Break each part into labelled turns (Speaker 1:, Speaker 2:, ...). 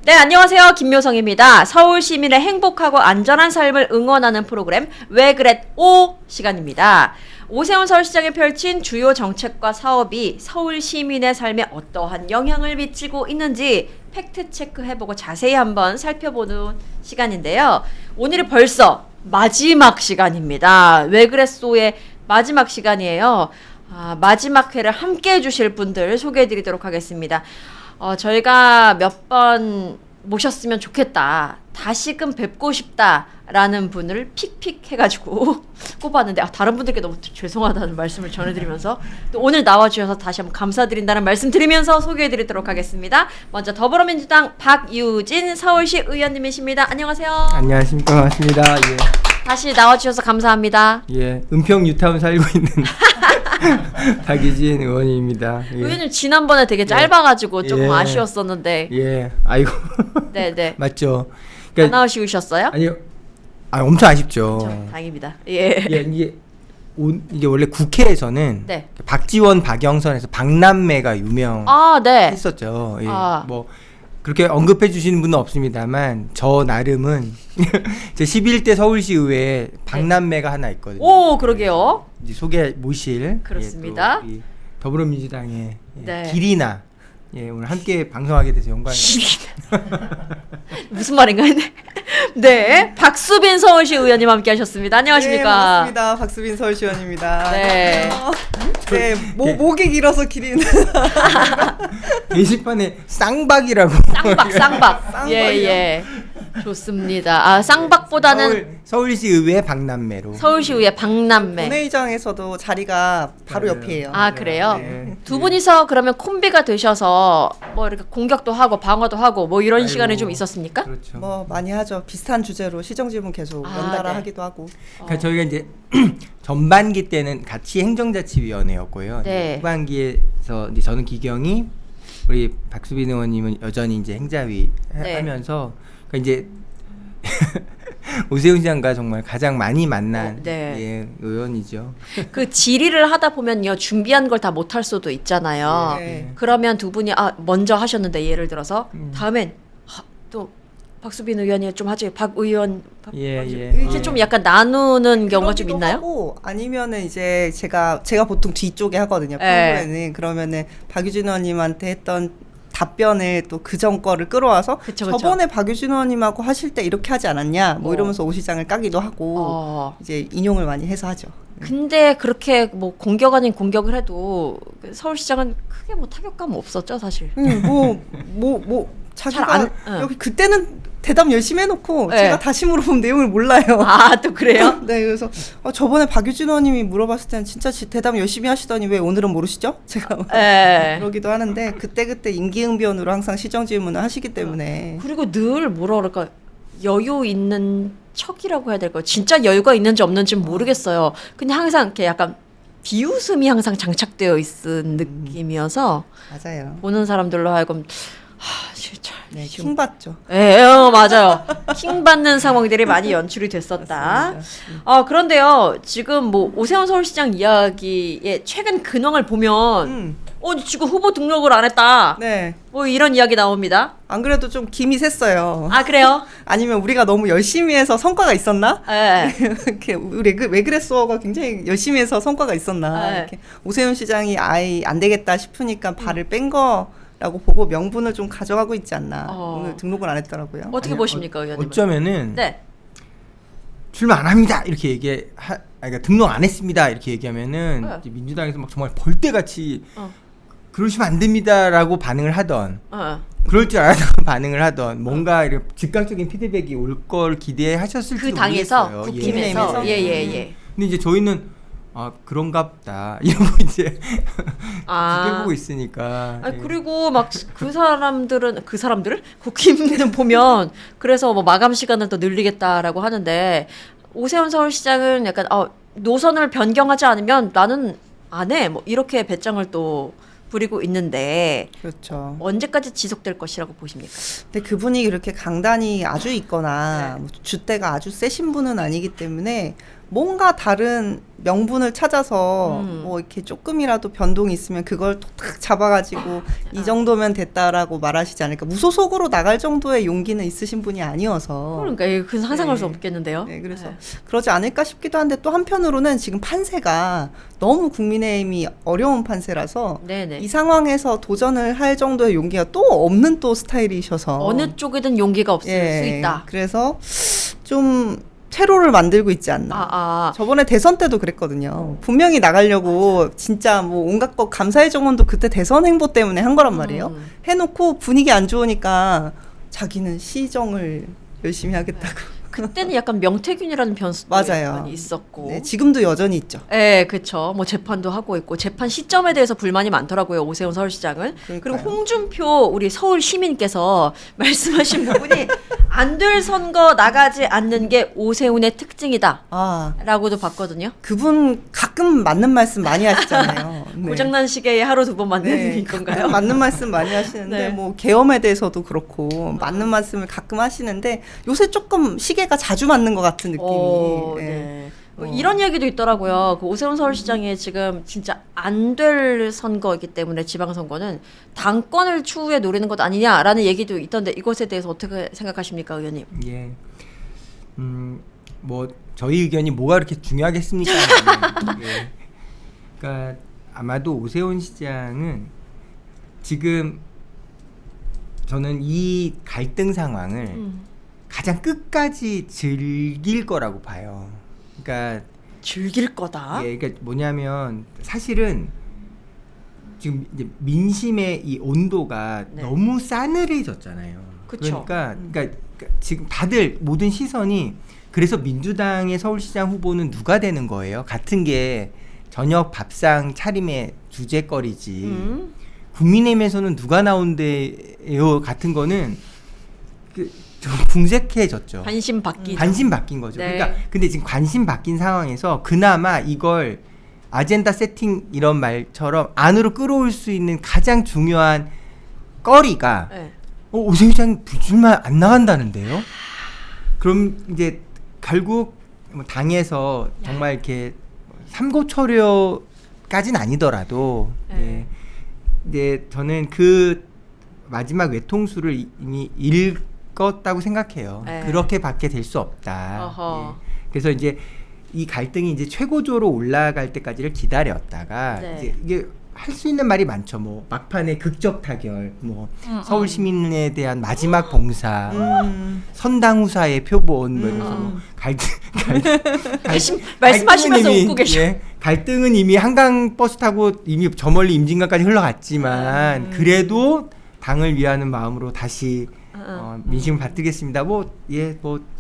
Speaker 1: 네, 안녕하세요. 김묘성입니다. 서울 시민의 행복하고 안전한 삶을 응원하는 프로그램 왜 그랬오 시간입니다. 오세훈 서울시장이 펼친 주요 정책과 사업이 서울 시민의 삶에 어떠한 영향을 미치고 있는지 팩트 체크해보고 자세히 한번 살펴보는 시간인데요. 오늘이 벌써 마지막 시간입니다. 왜 그랬소의 마지막 시간이에요. 마지막 회를 함께 해주실 분들 소개해드리도록 하겠습니다. 저희가 몇 번 모셨으면 좋겠다. 다시금 뵙고 싶다라는 분을 픽픽 해가지고 꼽았는데 다른 분들께 너무 죄송하다는 말씀을 전해드리면서 또 오늘 나와주셔서 다시 한번 감사드린다는 말씀 드리면서 소개해드리도록 하겠습니다. 먼저 더불어민주당 박유진 서울시 의원님이십니다. 안녕하세요.
Speaker 2: 안녕하십니까. 반갑습니다. 예.
Speaker 1: 다시 나와주셔서 감사합니다.
Speaker 2: 예, 은평 뉴타운 살고 있는 박유진 의원입니다. 예.
Speaker 1: 의원님 지난번에 되게 짧아가지고 조금
Speaker 2: 예.
Speaker 1: 아쉬웠었는데.
Speaker 2: 예, 아이고.
Speaker 1: 네네.
Speaker 2: 맞죠.
Speaker 1: 안 나오시셨어요?
Speaker 2: 아니요, 엄청 아쉽죠.
Speaker 1: 그렇죠. 다행입니다. 예.
Speaker 2: 예, 이게 원래 국회에서는
Speaker 1: 네.
Speaker 2: 박지원, 박영선에서 박남매가 유명했었죠.
Speaker 1: 네.
Speaker 2: 예, 뭐 그렇게 언급해 주시는 분은 없습니다만 저 나름은 제 11대 서울시 의회에 박남매가 하나 있거든요.
Speaker 1: 오, 그러게요.
Speaker 2: 이제 모실
Speaker 1: 그렇습니다.
Speaker 2: 예, 더불어민주당의
Speaker 1: 네.
Speaker 2: 길이나 오늘 함께 방송하게 돼서 영광입니다.
Speaker 1: 무슨 말인가요? 네, 박수빈 서울시 의원님 함께하셨습니다. 안녕하십니까?
Speaker 3: 네, 반갑습니다. 박수빈 서울시원입니다.
Speaker 1: 네.
Speaker 3: 네, 목이 길어서 길이는
Speaker 2: 게시판에 쌍박이라고.
Speaker 1: 쌍박. 예. 좋습니다. 쌍박보다는
Speaker 2: 서울시 의회 박남매로.
Speaker 1: 서울시 의회 박남매.
Speaker 3: 본회의장에서도 자리가 바로 옆이에요.
Speaker 1: 그래요?
Speaker 2: 네.
Speaker 1: 두 분이서 그러면 콤비가 되셔서 뭐 이렇게 공격도 하고 방어도 하고 뭐 이런 시간이 좀 있었습니까?
Speaker 2: 그렇죠.
Speaker 3: 뭐 많이 하죠. 비슷한 주제로 시정질문 계속 연달아
Speaker 1: 네.
Speaker 3: 하기도 하고.
Speaker 2: 그러니까 저희가 이제 전반기 때는 같이 행정자치위원회였고요.
Speaker 1: 네.
Speaker 2: 후반기에서 이제 저는 기경이 우리 박수빈 의원님은 여전히 이제 행자위
Speaker 1: 네.
Speaker 2: 하면서 그러니까 이제 오세훈 시장과 정말 가장 많이 만난
Speaker 1: 네.
Speaker 2: 의원이죠.
Speaker 1: 그 질의를 하다 보면요 준비한 걸 다 못할 수도 있잖아요.
Speaker 3: 네.
Speaker 1: 그러면 두 분이 먼저 하셨는데 예를 들어서 다음엔 또 박수빈 의원이 좀 하지 박 의원 이렇게 좀 약간 나누는 경우가 좀
Speaker 3: 그러기도
Speaker 1: 있나요?
Speaker 3: 하고 아니면은 이제 제가 보통 뒤쪽에 하거든요.
Speaker 1: 네.
Speaker 3: 프로그램은 그러면은 박유진 의원님한테 했던 답변을 또 그 전 거를 끌어와서
Speaker 1: 그쵸.
Speaker 3: 저번에 박유진 의원님하고 하실 때 이렇게 하지 않았냐 뭐 이러면서 오 시장을 까기도 하고 이제 인용을 많이 해서 하죠.
Speaker 1: 근데 그렇게 뭐 공격 아닌 공격을 해도 서울시장은 크게 뭐 타격감 없었죠 사실.
Speaker 3: 자기가
Speaker 1: 잘
Speaker 3: 여기 그때는 대답 열심히 해놓고
Speaker 1: 네.
Speaker 3: 제가 다시 물어보면 내용을 몰라요.
Speaker 1: 또 그래요?
Speaker 3: 네, 그래서 저번에 박유진 의원님이 물어봤을 때는 진짜 대답 열심히 하시더니 왜 오늘은 모르시죠? 제가
Speaker 1: 네.
Speaker 3: 그러기도 하는데 그때 임기응변으로 항상 시정 질문을 하시기 때문에
Speaker 1: 그리고 늘 뭐라 그럴까 여유 있는 척이라고 해야 될까요? 진짜 여유가 있는지 없는지 모르겠어요. 근데 항상 이렇게 약간 비웃음이 항상 장착되어 있는 느낌이어서
Speaker 3: 맞아요.
Speaker 1: 보는 사람들로 하여금 진짜
Speaker 3: 네, 킹 받죠.
Speaker 1: 예, 맞아요. 킹 받는 상황들이 많이 연출이 됐었다. 그런데요, 지금 뭐 오세훈 서울시장 이야기의 최근 근황을 보면, 지금 후보 등록을 안 했다.
Speaker 3: 네.
Speaker 1: 뭐 이런 이야기 나옵니다.
Speaker 3: 안 그래도 좀 김이 샜어요.
Speaker 1: 그래요?
Speaker 3: 아니면 우리가 너무 열심히 해서 성과가 있었나?
Speaker 1: 네.
Speaker 3: 이렇게 우리 왜 그랬어가 굉장히 열심히 해서 성과가 있었나?
Speaker 1: 네.
Speaker 3: 이렇게 오세훈 시장이 안 되겠다 싶으니까 발을 뺀 거라고 보고 명분을 좀 가져가고 있지 않나. 오늘 등록을 안 했더라고요.
Speaker 1: 어떻게 보십니까, 의원님?
Speaker 2: 어쩌면은
Speaker 1: 네.
Speaker 2: 출마 안 합니다 이렇게 그러니까 등록 안 했습니다 이렇게 얘기하면은 이제 민주당에서 막 정말 벌떼같이 그러시면 안 됩니다라고 반응을 하던 그럴 줄 알았다고 반응을 하던 뭔가 이렇게 즉각적인 피드백이 올 걸 기대하셨을지
Speaker 1: 그 당에서
Speaker 2: 모르겠어요.
Speaker 1: 국힘에서
Speaker 3: 예.
Speaker 2: 근데 이제 저희는 그런갑다 이러고 이제 기대보고 있으니까.
Speaker 1: 그리고 막 그 사람들을 국힘은 보면 그래서 뭐 마감 시간을 더 늘리겠다라고 하는데 오세훈 서울시장은 약간 노선을 변경하지 않으면 나는 안 해 뭐 이렇게 배짱을 또 부리고 있는데
Speaker 3: 그렇죠.
Speaker 1: 언제까지 지속될 것이라고 보십니까?
Speaker 3: 근데 그분이 그렇게 강단이 아주 있거나 뭐 줏대가 아주 세신 분은 아니기 때문에 뭔가 다른 명분을 찾아서 뭐 이렇게 조금이라도 변동이 있으면 그걸 톡탁 잡아가지고 이 정도면 됐다라고 말하시지 않을까. 무소속으로 나갈 정도의 용기는 있으신 분이 아니어서.
Speaker 1: 그러니까 이거 상상할
Speaker 3: 네.
Speaker 1: 수 없겠는데요.
Speaker 3: 네, 그래서
Speaker 1: 네.
Speaker 3: 그러지 않을까 싶기도 한데 또 한편으로는 지금 판세가 너무 국민의힘이 어려운 판세라서
Speaker 1: 네네.
Speaker 3: 이 상황에서 도전을 할 정도의 용기가 또 없는 또 스타일이셔서
Speaker 1: 어느 쪽이든 용기가 없을
Speaker 3: 예,
Speaker 1: 수 있다.
Speaker 3: 그래서 좀 퇴로를 만들고 있지 않나. 저번에 대선 때도 그랬거든요. 분명히 나가려고 진짜 뭐 온갖 것 감사의 정원도 그때 대선 행보 때문에 한 거란 말이에요. 해놓고 분위기 안 좋으니까 자기는 시정을 열심히 하겠다고.
Speaker 1: 그때는 약간 명태균이라는 변수도
Speaker 3: 맞아요.
Speaker 1: 약간 있었고.
Speaker 3: 네, 지금도 여전히 있죠.
Speaker 1: 네, 그렇죠. 뭐 재판도 하고 있고 재판 시점에 대해서 불만이 많더라고요. 오세훈 서울시장은.
Speaker 3: 그러니까요.
Speaker 1: 그리고 홍준표 우리 서울 시민께서 말씀하신 부분이 안 될 선거 나가지 않는 게 오세훈의 특징이다. 라고도 봤거든요.
Speaker 3: 그분 가끔 맞는 말씀 많이 하시잖아요. 네.
Speaker 1: 고장난 시계에 하루 두 번 맞는 건가요?
Speaker 3: 맞는 말씀 많이 하시는데
Speaker 1: 네.
Speaker 3: 뭐 계엄에 대해서도 그렇고 맞는 말씀을 가끔 하시는데 요새 조금 시계가 자주 맞는 것 같은 느낌이.
Speaker 1: 네. 뭐 이런 얘기도 있더라고요. 그 오세훈 서울시장이 지금 진짜 안 될 선거이기 때문에 지방선거는 당권을 추후에 노리는 것 아니냐라는 얘기도 있던데 이것에 대해서 어떻게 생각하십니까, 의원님?
Speaker 2: 예. 뭐 저희 의견이 뭐가 그렇게 중요하겠습니까? 예. 그러니까 아마도 오세훈 시장은 지금 저는 이 갈등 상황을 가장 끝까지 즐길 거라고 봐요. 그러니까
Speaker 1: 즐길 거다.
Speaker 2: 예, 그러니까 뭐냐면 사실은 지금 이제 민심의 이 온도가
Speaker 1: 네.
Speaker 2: 너무 싸늘해졌잖아요.
Speaker 1: 그쵸.
Speaker 2: 그러니까 지금 다들 모든 시선이 그래서 민주당의 서울시장 후보는 누가 되는 거예요? 같은 게 저녁 밥상 차림의 주제거리지. 국민의힘에서는 누가 나온대요? 같은 거는 좀 궁색해졌죠.
Speaker 1: 관심 바뀌죠.
Speaker 2: 관심 바뀐 거죠.
Speaker 1: 네.
Speaker 2: 그러니까 근데 지금 관심 바뀐 상황에서 그나마 이걸 아젠다 세팅 이런 말처럼 안으로 끌어올 수 있는 가장 중요한 거리가
Speaker 1: 네.
Speaker 2: 오세훈 시장이 불출마 안 나간다는데요? 그럼 이제 결국 뭐 당에서 정말 이렇게 삼고초려까지는 아니더라도
Speaker 1: 네.
Speaker 2: 이제 저는 그 마지막 외통수를 이미 읽었다고 생각해요.
Speaker 1: 네.
Speaker 2: 그렇게밖에 될 수 없다.
Speaker 1: 어허.
Speaker 2: 예. 그래서 이제 이 갈등이 이제 최고조로 올라갈 때까지를 기다렸다가
Speaker 1: 네.
Speaker 2: 이제 이게 할 수 있는 말이 많죠. 뭐 막판에 극적 타결, 뭐 서울 시민에 대한 마지막 봉사, 선당후사의 표본, 뭐 이러면서 뭐
Speaker 1: 말씀하시면서
Speaker 2: 이미,
Speaker 1: 웃고 계셔.
Speaker 2: 예, 갈등은 이미 한강 버스 타고 이미 저 멀리 임진강까지 흘러갔지만 그래도 당을 위하는 마음으로 다시 민심을 받들겠습니다. 뭐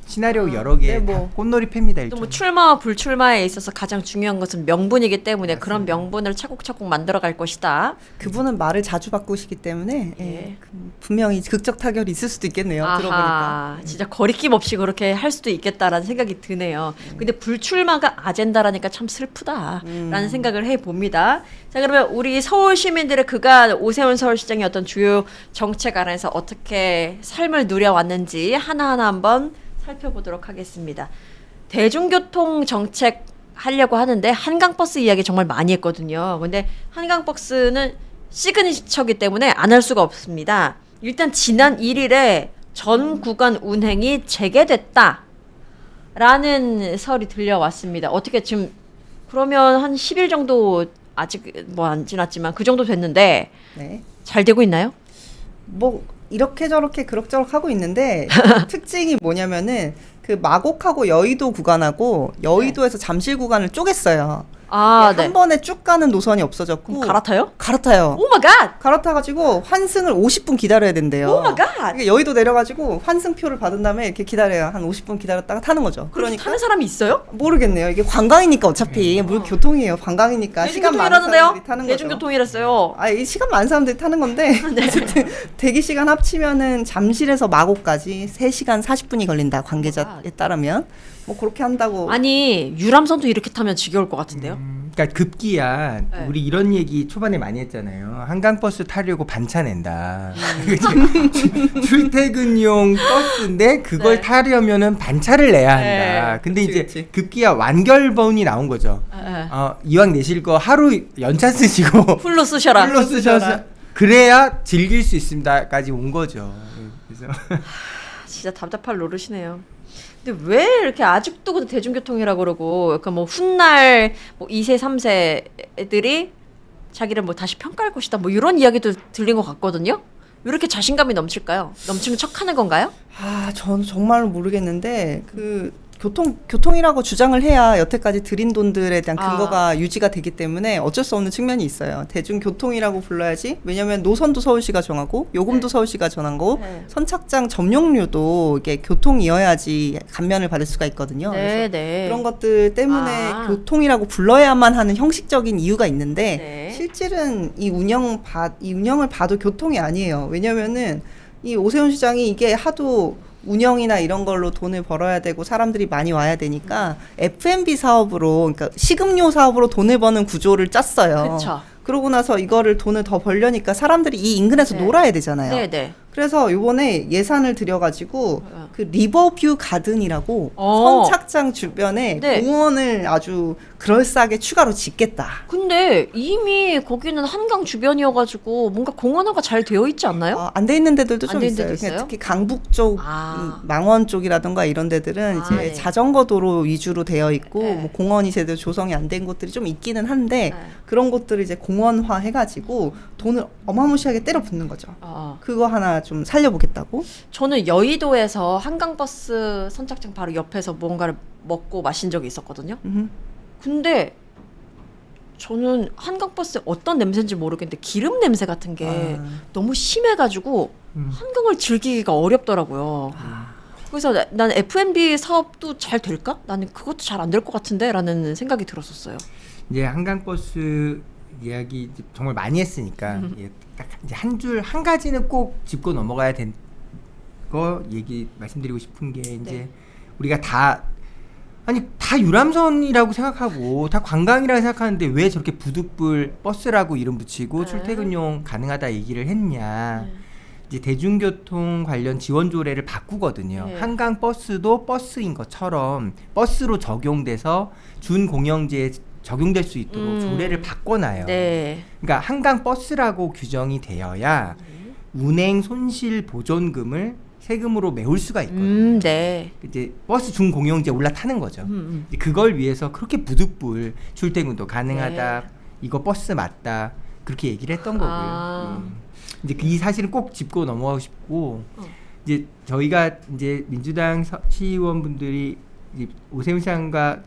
Speaker 2: 시나리오 여러 개
Speaker 3: 네, 뭐.
Speaker 2: 꽃놀이 팹니다.
Speaker 1: 또 뭐 출마와 불출마에 있어서 가장 중요한 것은 명분이기 때문에 그런 명분을 차곡차곡 만들어갈 것이다.
Speaker 3: 그분은 말을 자주 바꾸시기 때문에
Speaker 1: 예.
Speaker 3: 예, 분명히 극적 타결이 있을 수도 있겠네요.
Speaker 1: 아하,
Speaker 3: 들어보니까.
Speaker 1: 진짜 거리낌 없이 그렇게 할 수도 있겠다라는 생각이 드네요. 근데 불출마가 아젠다라니까 참 슬프다라는 생각을 해봅니다. 자, 그러면 우리 서울 시민들의 그간 오세훈 서울시장의 어떤 주요 정책 안에서 어떻게 삶을 누려왔는지 하나하나 한번 살펴보도록 하겠습니다. 대중교통 정책 하려고 하는데 한강버스 이야기 정말 많이 했거든요. 근데 한강버스는 시그니처기 때문에 안 할 수가 없습니다. 일단 지난 1일에 전 구간 운행이 재개됐다라는 설이 들려왔습니다. 어떻게 지금 그러면 한 10일 정도 아직 뭐 안 지났지만 그 정도 됐는데
Speaker 3: 네.
Speaker 1: 잘 되고 있나요?
Speaker 3: 뭐 이렇게 저렇게 그럭저럭 하고 있는데 특징이 뭐냐면은 그 마곡하고 여의도 구간하고 여의도에서 잠실 구간을 쪼갰어요.
Speaker 1: 아,
Speaker 3: 한 번에 쭉 가는 노선이 없어졌고
Speaker 1: 갈아타요?
Speaker 3: 갈아타요.
Speaker 1: 오 마이 갓!
Speaker 3: 갈아타가지고 환승을 50분 기다려야 된대요.
Speaker 1: 오 마이 갓!
Speaker 3: 그러니까 여의도 내려가지고 환승표를 받은 다음에 이렇게 기다려요. 한 50분 기다렸다가 타는 거죠.
Speaker 1: 그렇게 타는 사람이 있어요?
Speaker 3: 모르겠네요. 이게 관광이니까 어차피 물 교통이에요. 관광이니까 시간 많은 사람들이
Speaker 1: 대중교통이라는데요?
Speaker 3: 타는 거죠.
Speaker 1: 대중교통이랬어요.
Speaker 3: 이 시간 많은 사람들이 타는 건데 어쨌든 대기 시간 합치면은 잠실에서 마곡까지 3시간 40분이 걸린다. 관계자에 따르면 뭐 그렇게 한다고.
Speaker 1: 아니 유람선도 이렇게 타면 지겨울 것 같은데요?
Speaker 2: 그러니까 급기야
Speaker 1: 네.
Speaker 2: 우리 이런 얘기 초반에 많이 했잖아요. 한강버스 타려고 반차 낸다. 출퇴근용 버스인데 그걸
Speaker 1: 네.
Speaker 2: 타려면은 반차를 내야 한다.
Speaker 1: 네.
Speaker 2: 근데
Speaker 3: 그치,
Speaker 2: 이제
Speaker 3: 그치.
Speaker 2: 급기야 완결본이 나온 거죠. 이왕 내실 거 하루 연차 쓰시고
Speaker 1: 풀로 쓰셔라.
Speaker 2: 풀로 쓰셔서 그래야 즐길 수 있습니다까지 온 거죠. 그래서
Speaker 1: 진짜 답답할 노릇이네요. 근데 왜 이렇게 아직도 그 대중교통이라고 그러고 약간 뭐 훗날 뭐 2세, 3세 애들이 자기를 뭐 다시 평가할 것이다 뭐 이런 이야기도 들린 것 같거든요. 왜 이렇게 자신감이 넘칠까요? 넘치는 척하는 건가요?
Speaker 3: 전 정말 모르겠는데 교통이라고 주장을 해야 여태까지 들인 돈들에 대한 근거가 유지가 되기 때문에 어쩔 수 없는 측면이 있어요. 대중교통이라고 불러야지. 왜냐하면 노선도 서울시가 정하고 요금도
Speaker 1: 네.
Speaker 3: 서울시가 정하고
Speaker 1: 네.
Speaker 3: 선착장 점용료도 이게 교통이어야지 감면을 받을 수가 있거든요.
Speaker 1: 네,
Speaker 3: 그래서
Speaker 1: 네.
Speaker 3: 그런 것들 때문에 교통이라고 불러야만 하는 형식적인 이유가 있는데
Speaker 1: 네.
Speaker 3: 실질은 이 운영을 봐도 교통이 아니에요. 왜냐면은 이 오세훈 시장이 이게 하도 운영이나 이런 걸로 돈을 벌어야 되고 사람들이 많이 와야 되니까 F&B 사업으로 그러니까 식음료 사업으로 돈을 버는 구조를 짰어요.
Speaker 1: 그쵸.
Speaker 3: 그러고 나서 이거를 돈을 더 벌려니까 사람들이 이 인근에서
Speaker 1: 네.
Speaker 3: 놀아야 되잖아요.
Speaker 1: 네, 네.
Speaker 3: 그래서 요번에 예산을 들여가지고 그 리버뷰 가든이라고
Speaker 1: 어.
Speaker 3: 선착장 주변에
Speaker 1: 네.
Speaker 3: 공원을 아주 그럴싸하게 추가로 짓겠다.
Speaker 1: 근데 이미 거기는 한강 주변이어가지고 뭔가 공원화가 잘 되어 있지 않나요?
Speaker 3: 안 돼 있는 데들도
Speaker 1: 안
Speaker 3: 좀
Speaker 1: 돼 있는
Speaker 3: 있어요.
Speaker 1: 데도
Speaker 3: 그냥
Speaker 1: 있어요?
Speaker 3: 특히 강북 쪽, 망원 쪽이라든가 이런 데들은 이제
Speaker 1: 네.
Speaker 3: 자전거 도로 위주로 되어 있고
Speaker 1: 네.
Speaker 3: 뭐 공원이 제대로 조성이 안 된 곳들이 좀 있기는 한데
Speaker 1: 네.
Speaker 3: 그런 곳들을 이제 공원화 해가지고 돈을 어마무시하게 때려 붓는 거죠. 그거 하나 좀 살려보겠다고.
Speaker 1: 저는 여의도에서 한강버스 선착장 바로 옆에서 뭔가를 먹고 마신 적이 있었거든요. 근데 저는 한강버스 어떤 냄새인지 모르겠는데 기름 냄새 같은 게 너무 심해가지고 한강을 즐기기가 어렵더라고요. 그래서 난 F&B 사업도 잘 될까? 나는 그것도 잘 안 될 것 같은데 라는 생각이 들었었어요.
Speaker 2: 이제 한강버스 이야기 정말 많이 했으니까 딱 이제 한 가지는 꼭 짚고 넘어가야 된 거 얘기 말씀드리고 싶은 게 이제
Speaker 1: 네.
Speaker 2: 우리가 다 유람선이라고 생각하고 다 관광이라고 생각하는데 왜 저렇게 부득불 버스라고 이름 붙이고 출퇴근용 가능하다 얘기를 했냐. 이제 대중교통 관련 지원 조례를 바꾸거든요.
Speaker 1: 네.
Speaker 2: 한강 버스도 버스인 것처럼 버스로 적용돼서 준공영제에 적용될 수 있도록 조례를 바꿔놔요.
Speaker 1: 네.
Speaker 2: 그러니까 한강 버스라고 규정이 되어야 운행 손실 보존금을 세금으로 메울 수가 있거든요.
Speaker 1: 네.
Speaker 2: 이제 버스 준공영제 올라타는 거죠. 이제 그걸 위해서 그렇게 부득불 출퇴근도 가능하다.
Speaker 1: 네.
Speaker 2: 이거 버스 맞다. 그렇게 얘기를 했던 거고요. 이제 이 사실은 꼭 짚고 넘어가고 싶고 이제 저희가 이제 민주당 시의원분들이 이제 오세훈 시장과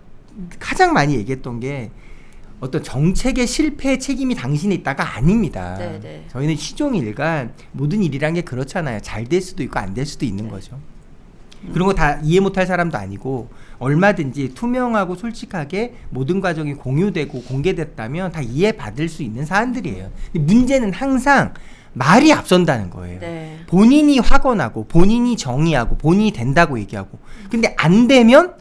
Speaker 2: 가장 많이 얘기했던 게 어떤 정책의 실패의 책임이 당신에 있다가 아닙니다.
Speaker 1: 네네.
Speaker 2: 저희는 시종일관 모든 일이란 게 그렇잖아요. 잘 될 수도 있고 안 될 수도 있는 거죠. 그런 거 다 이해 못할 사람도 아니고 얼마든지 투명하고 솔직하게 모든 과정이 공유되고 공개됐다면 다 이해받을 수 있는 사안들이에요. 근데 문제는 항상 말이 앞선다는 거예요.
Speaker 1: 네.
Speaker 2: 본인이 확언하고 본인이 정의하고 본인이 된다고 얘기하고 근데 안 되면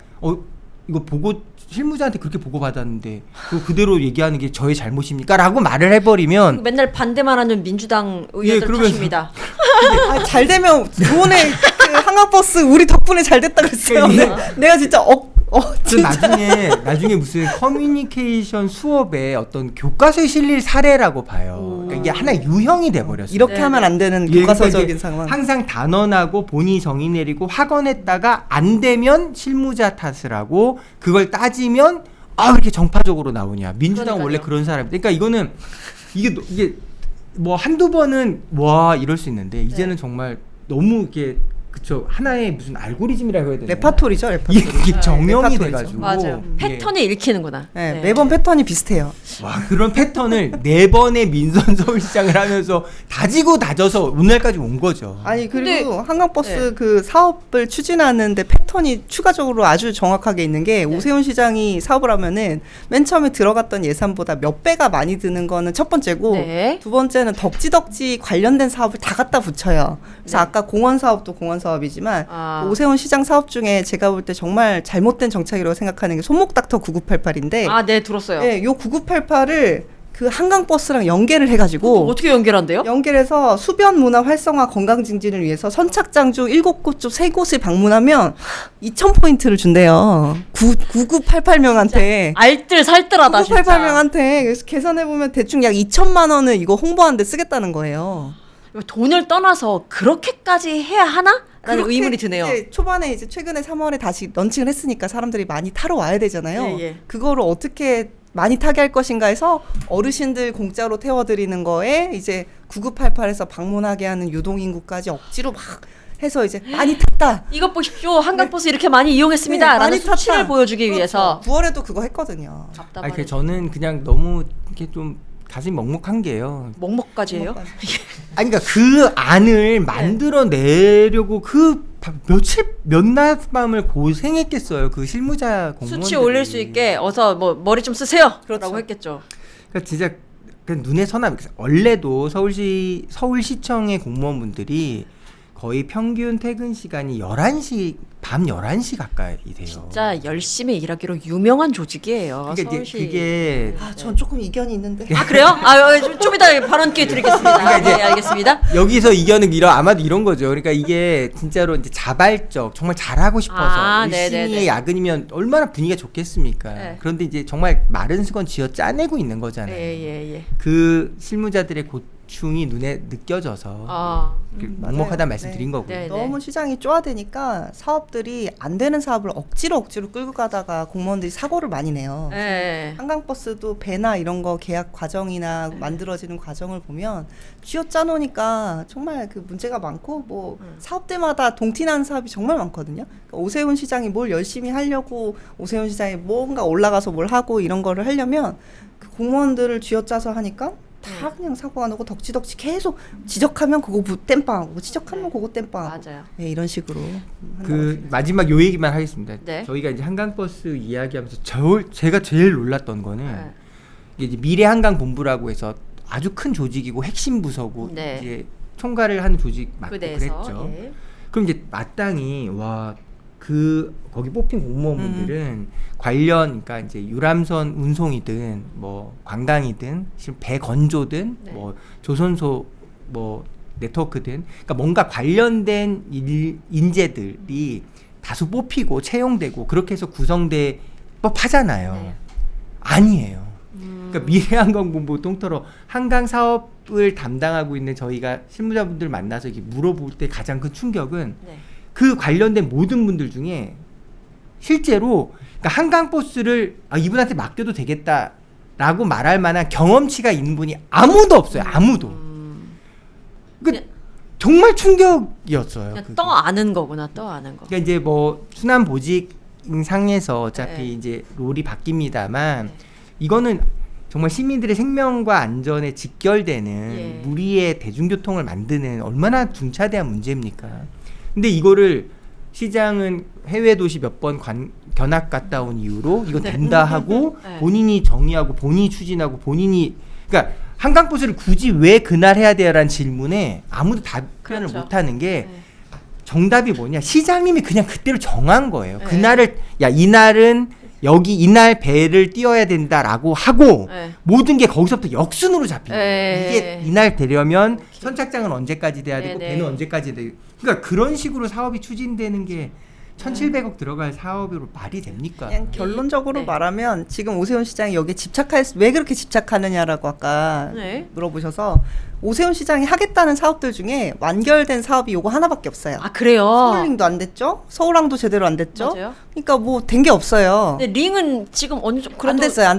Speaker 2: 이거 보고 실무자한테 그렇게 보고받았는데 그대로 얘기하는 게 저의 잘못입니까? 라고 말을 해버리면
Speaker 1: 맨날 반대만 하는 민주당 의원들 탓입니다.
Speaker 3: 잘 되면 좋은에 그 한강버스 우리 덕분에 잘 됐다 그랬어요. 내가 진짜 진짜.
Speaker 2: 나중에 무슨 커뮤니케이션 수업에 어떤 교과서에 실릴 사례라고 봐요. 그러니까 이게 하나의 유형이 돼버렸어요.
Speaker 3: 이렇게 하면 안 되는 교과서적인 상황.
Speaker 2: 항상 단언하고 본인이 정의 내리고 확언했다가 안 되면 실무자 탓을 하고 그걸 따지면 왜 이렇게 정파적으로 나오냐. 민주당은 원래 그런 사람이. 그러니까 이게 뭐 한두 번은 와 이럴 수 있는데 이제는 정말 너무 이게 그쵸 하나의 무슨 알고리즘이라고 해야 되나?
Speaker 3: 레파토리죠.
Speaker 2: 이게 정형이 돼가지고
Speaker 1: 맞아요. 패턴이 읽히는구나.
Speaker 3: 네, 매번 패턴이 비슷해요.
Speaker 2: 와, 그런 패턴을 4번의 민선 서울시장을 하면서 다지고 다져서 오늘까지 온 거죠.
Speaker 3: 아니 그리고 한강버스 그 사업을 추진하는데 패턴이 추가적으로 아주 정확하게 있는 게 오세훈 시장이 사업을 하면은 맨 처음에 들어갔던 예산보다 몇 배가 많이 드는 거는 첫 번째고 두 번째는 덕지덕지 관련된 사업을 다 갖다 붙여요. 그래서 아까 공원 사업도 공원 사업이지만 오세훈 시장 사업 중에 제가 볼 때 정말 잘못된 정책이라고 생각하는 게 손목닥터 9988인데
Speaker 1: 네, 들었어요.
Speaker 3: 네, 요 9988을 그 한강버스랑 연계를 해가지고
Speaker 1: 어떻게 연결한대요?
Speaker 3: 연결해서 수변 문화 활성화 건강 증진을 위해서 선착장 중 7곳 중 3곳을 방문하면 2,000포인트를 준대요. 9988명한테.
Speaker 1: 알뜰살뜰하다 진짜.
Speaker 3: 9988명한테. 그래서 계산해보면 대충 약 2천만 원을 이거 홍보하는데 쓰겠다는 거예요.
Speaker 1: 돈을 떠나서 그렇게까지 해야 하나? 라는 의문이 드네요.
Speaker 3: 이제 초반에 이제 최근에 3월에 다시 런칭을 했으니까 사람들이 많이 타러 와야 되잖아요. 그거를 어떻게 많이 타게 할 것인가 해서 어르신들 공짜로 태워드리는 거에 이제 9988에서 방문하게 하는 유동인구까지 억지로 막 해서 이제 많이 탔다.
Speaker 1: 이것 보십시오. 한강버스 이렇게 많이 이용했습니다. 라는
Speaker 3: 많이
Speaker 1: 수치를
Speaker 3: 탔다.
Speaker 1: 보여주기 위해서.
Speaker 3: 9월에도 그거 했거든요.
Speaker 2: 아니, 저는 그냥 너무 이렇게 좀 가슴이 먹먹한 게요.
Speaker 1: 먹먹까지 해요?
Speaker 2: 아니, 그러니까 그 안을 만들어내려고 그 몇날 밤을 고생했겠어요. 그 실무자 공무원들이.
Speaker 1: 수치 올릴 수 있게 어서 뭐 머리 좀 쓰세요. 라고 했겠죠.
Speaker 2: 그러니까 진짜 그냥 눈에 선함. 원래도 서울시청의 공무원분들이 거의 평균 퇴근 시간이 11시, 밤 11시 가까이 돼요.
Speaker 1: 진짜 열심히 일하기로 유명한 조직이에요.
Speaker 2: 그러니까
Speaker 1: 서울시.
Speaker 2: 그게
Speaker 3: 전 조금 이견이 있는데.
Speaker 1: 그래요? 좀 이따 발언 기회 드리겠습니다.
Speaker 2: 그러니까
Speaker 1: 네, 알겠습니다.
Speaker 2: 여기서 이견은 아마도 이런 거죠. 그러니까 이게 진짜로 이제 자발적, 정말 잘하고 싶어서 열심히 야근이면 얼마나 분위기가 좋겠습니까? 그런데 이제 정말 마른 수건 쥐어 짜내고 있는 거잖아요. 그 실무자들의 고충이 눈에 느껴져서 먹먹하다는 말씀드린 거고요.
Speaker 3: 너무 시장이 쪼아대니까 사업들이 안 되는 사업을 억지로 끌고 가다가 공무원들이 사고를 많이 내요. 한강버스도 배나 이런 거 계약 과정이나 만들어지는 과정을 보면 쥐어 짜놓으니까 정말 그 문제가 많고 뭐 사업대마다 동티나는 사업이 정말 많거든요. 그러니까 오세훈 시장이 뭘 열심히 하려고 오세훈 시장이 뭔가 올라가서 뭘 하고 이런 거를 하려면 그 공무원들을 쥐어 짜서 하니까 다 그냥 사고가 나고 덕지덕지 계속 지적하면 그거 땜빵하고 지적하면 그거 땜빵하고
Speaker 1: 맞아요.
Speaker 3: 네, 이런 식으로
Speaker 2: 그 마지막 요 얘기만 하겠습니다. 저희가 이제 한강버스 이야기하면서 제가 제일 놀랐던 거는 이게 이제 미래한강본부라고 해서 아주 큰 조직이고 핵심 부서고 이제 총괄을 하는 조직 맞고 그랬죠. 그럼 이제 마땅히 거기 뽑힌 공무원분들은 관련, 그러니까 이제 유람선 운송이든 뭐 관광이든 지금 배 건조든 뭐 조선소 뭐 네트워크든, 그러니까 뭔가 관련된 인재들이 다수 뽑히고 채용되고 그렇게 해서 구성돼 법하잖아요. 아니에요. 그러니까 미래한강본부 통틀어 한강 사업을 담당하고 있는 저희가 실무자분들 만나서 이렇게 물어볼 때 가장 큰 충격은 그 관련된 모든 분들 중에 실제로 그러니까 한강버스를 이분한테 맡겨도 되겠다라고 말할 만한 경험치가 있는 분이 아무도 없어요. 아무도. 그러니까 정말 충격이었어요.
Speaker 1: 떠아는 거구나. 떠아는 거.
Speaker 2: 그러니까 이제 뭐 순환 보직 상에서 어차피 이제 롤이 바뀝니다만 이거는 정말 시민들의 생명과 안전에 직결되는 무리의 대중교통을 만드는 얼마나 중차대한 문제입니까? 근데 이거를 시장은 해외 도시 몇 번 견학 갔다 온 이후로 이거 된다 하고 본인이 정의하고 본인이 추진하고 본인이, 그러니까 한강버스를 굳이 왜 그날 해야 돼요라는 질문에 아무도 답변을 못 하는 게 정답이 뭐냐? 시장님이 그냥 그때로 정한 거예요. 그날을 이날은 여기 이날 배를 띄워야 된다라고 하고 모든 게 거기서부터 역순으로 잡힌 거예요. 이게 이날 되려면 선착장은 언제까지 돼야 되고 배는 언제까지 돼야 되고, 그러니까 그런 식으로 사업이 추진되는 게 1,700억 들어갈 사업으로 말이 됩니까?
Speaker 3: 그냥 결론적으로 말하면 지금 오세훈 시장이 여기에 왜 그렇게 집착하느냐라고 아까 물어보셔서 오세훈 시장이 하겠다는 사업들 중에 완결된 사업이 요거 하나밖에 없어요.
Speaker 1: 그래요?
Speaker 3: 서울링도 안 됐죠? 서울항도 제대로 안 됐죠?
Speaker 1: 맞아요?
Speaker 3: 그러니까 뭐 된 게 없어요.
Speaker 1: 근데 링은 지금 어느 정도
Speaker 3: 안 됐어요.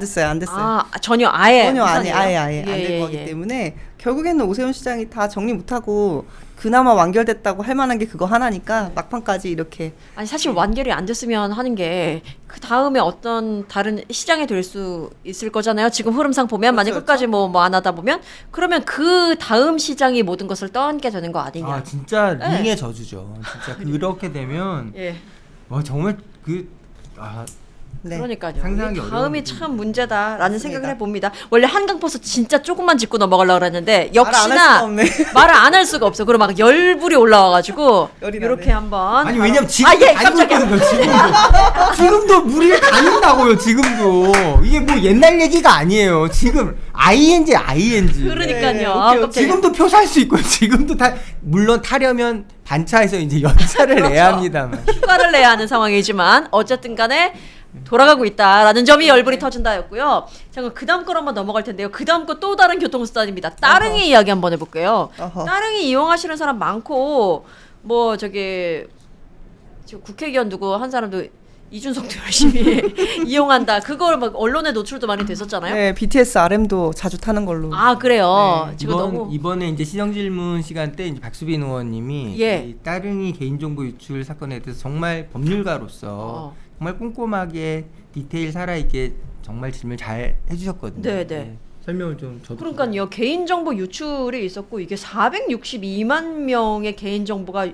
Speaker 1: 전혀 아예
Speaker 3: 아예 안 될 거기 때문에 결국에는 오세훈 시장이 다 정리 못하고 그나마 완결됐다고 할 만한 게 그거 하나니까 막판까지 이렇게.
Speaker 1: 아니 사실 완결이 안 됐으면 하는 게 그 다음에 어떤 다른 시장이 될 수 있을 거잖아요. 지금 흐름상 보면 만약
Speaker 3: 그렇죠.
Speaker 1: 끝까지 뭐 안 하다 보면 그러면 그 다음 시장이 모든 것을 떠안게 되는 거 아니냐.
Speaker 2: 아 진짜
Speaker 1: 네.
Speaker 2: 링의 저주죠. 진짜 그렇게 되면
Speaker 1: 예.
Speaker 2: 정말
Speaker 3: 네.
Speaker 1: 그러니까요.
Speaker 2: 상상하기
Speaker 1: 이 다음이
Speaker 2: 어려운
Speaker 1: 참 문제다라는
Speaker 3: 맞습니다.
Speaker 1: 생각을 해봅니다. 원래 한강버스 진짜 조금만 짚고 넘어가려고 그랬는데
Speaker 3: 말을 안할 수가
Speaker 1: 역시나
Speaker 3: 없네.
Speaker 1: 말을 안 할 수가 없어. 그리고 막 열불이 올라와가지고
Speaker 3: 열이
Speaker 1: 이렇게
Speaker 3: 나네.
Speaker 1: 한번
Speaker 2: 아니 왜냐면 지금
Speaker 1: 예,
Speaker 2: 다니고
Speaker 1: 깜짝이야.
Speaker 2: 있거든요. 지금도 무리를 다닌다고요. 지금도 이게 뭐 옛날 얘기가 아니에요. 지금 ING.
Speaker 1: 그러니까요.
Speaker 3: 네,
Speaker 1: 아,
Speaker 3: 오케이,
Speaker 1: 깜짝이야.
Speaker 2: 지금도 표 살 수 있고요. 지금도 물론 타려면 반차에서 이제 연차를
Speaker 1: 그렇죠.
Speaker 2: 내야 합니다만.
Speaker 1: 휴가를 내야 하는 상황이지만 어쨌든 간에 돌아가고 있다라는 점이 열불이 터진다였고요. 자, 그럼 그 다음 거로 한번 넘어갈 텐데요. 그 다음 거 또 다른 교통수단입니다. 따릉이 이야기 한번 해볼게요.
Speaker 3: 어허.
Speaker 1: 따릉이 이용하시는 사람 많고 뭐 저기 지금 국회의원 누구 한 사람도 이준석도 열심히 이용한다. 그걸 막 언론에 노출도 많이 됐었잖아요.
Speaker 3: 네, BTS RM도 자주 타는 걸로.
Speaker 1: 아 그래요.
Speaker 3: 네.
Speaker 1: 지금 너무
Speaker 2: 이번에 이제 시정질문 시간 때 이제 박수빈 의원님이
Speaker 1: 예.
Speaker 2: 이 따릉이 개인정보 유출 사건에 대해서 정말 법률가로서 정말 꼼꼼하게 디테일 살아있게 정말 질문 잘 해주셨거든요.
Speaker 1: 네네.
Speaker 2: 설명을 좀 저도.
Speaker 1: 그러니까요. 개인정보 유출이 있었고 이게 462만 명의 개인정보가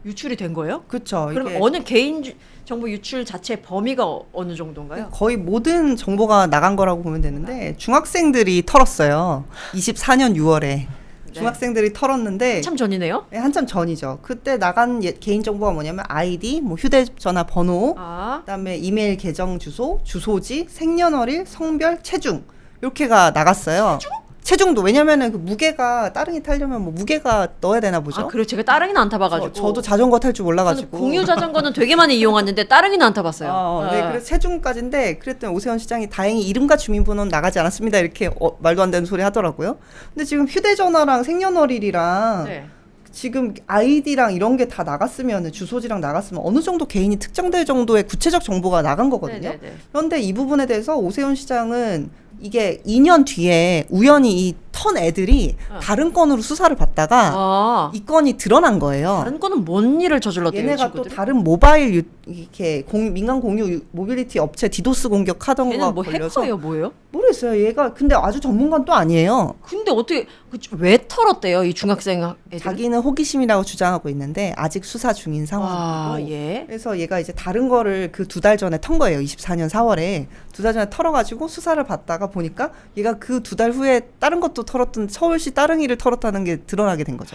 Speaker 1: 유출이 된 거예요?
Speaker 3: 그렇죠.
Speaker 1: 그럼
Speaker 3: 이게
Speaker 1: 어느 개인정보 유출 자체의 범위가 어느 정도인가요?
Speaker 3: 거의 모든 정보가 나간 거라고 보면 되는데 중학생들이 털었어요. 24년 6월에 중학생들이 털었는데
Speaker 1: 참 전이네요.
Speaker 3: 네, 한참 전이죠. 그때 나간 개인 정보가 뭐냐면 아이디, 뭐 휴대전화 번호, 그다음에 이메일 계정 주소, 주소지, 생년월일, 성별, 체중 이렇게가 나갔어요. 체중도 왜냐면은 그 무게가 따릉이 타려면 뭐 무게가 넣어야 되나 보죠.
Speaker 1: 아 그래요? 제가 따릉이는 안 타봐가지고.
Speaker 3: 저도 자전거 탈 줄 몰라가지고.
Speaker 1: 공유 자전거는 되게 많이 이용했는데 따릉이는 안 타봤어요.
Speaker 3: 네, 그래서 체중까지인데 그랬더니 오세훈 시장이 다행히 이름과 주민번호는 나가지 않았습니다. 이렇게 말도 안 되는 소리 하더라고요. 근데 지금 휴대전화랑 생년월일이랑
Speaker 1: 네.
Speaker 3: 지금 아이디랑 이런 게 다 나갔으면 주소지랑 나갔으면 어느 정도 개인이 특정될 정도의 구체적 정보가 나간 거거든요.
Speaker 1: 네네네.
Speaker 3: 그런데 이 부분에 대해서 오세훈 시장은 이게 2년 뒤에 우연히 이 턴 애들이 다른 건으로 수사를 받다가 이 건이 드러난 거예요.
Speaker 1: 다른 거는 뭔 일을 저질렀대요?
Speaker 3: 얘네가
Speaker 1: 친구들이?
Speaker 3: 또 다른 모바일 이렇게 민간 공유 모빌리티 업체 디도스 공격하던 거가
Speaker 1: 걔는 뭐
Speaker 3: 걸려서
Speaker 1: 해커예요, 뭐예요?
Speaker 3: 모르겠어요. 얘가 근데 아주 전문가는 또 아니에요.
Speaker 1: 근데 어떻게 왜 털었대요, 이 중학생 애들?
Speaker 3: 자기는 호기심이라고 주장하고 있는데 아직 수사 중인 상황이고.
Speaker 1: 예.
Speaker 3: 그래서 얘가 이제 다른 거를 그 2달 전에 턴 거예요. 24년 4월에 2달 전에 털어가지고 수사를 받다가 보니까 얘가 그 2달 후에 다른 것도 털었던 서울시 따릉이를 털었다는 게 드러나게 된 거죠.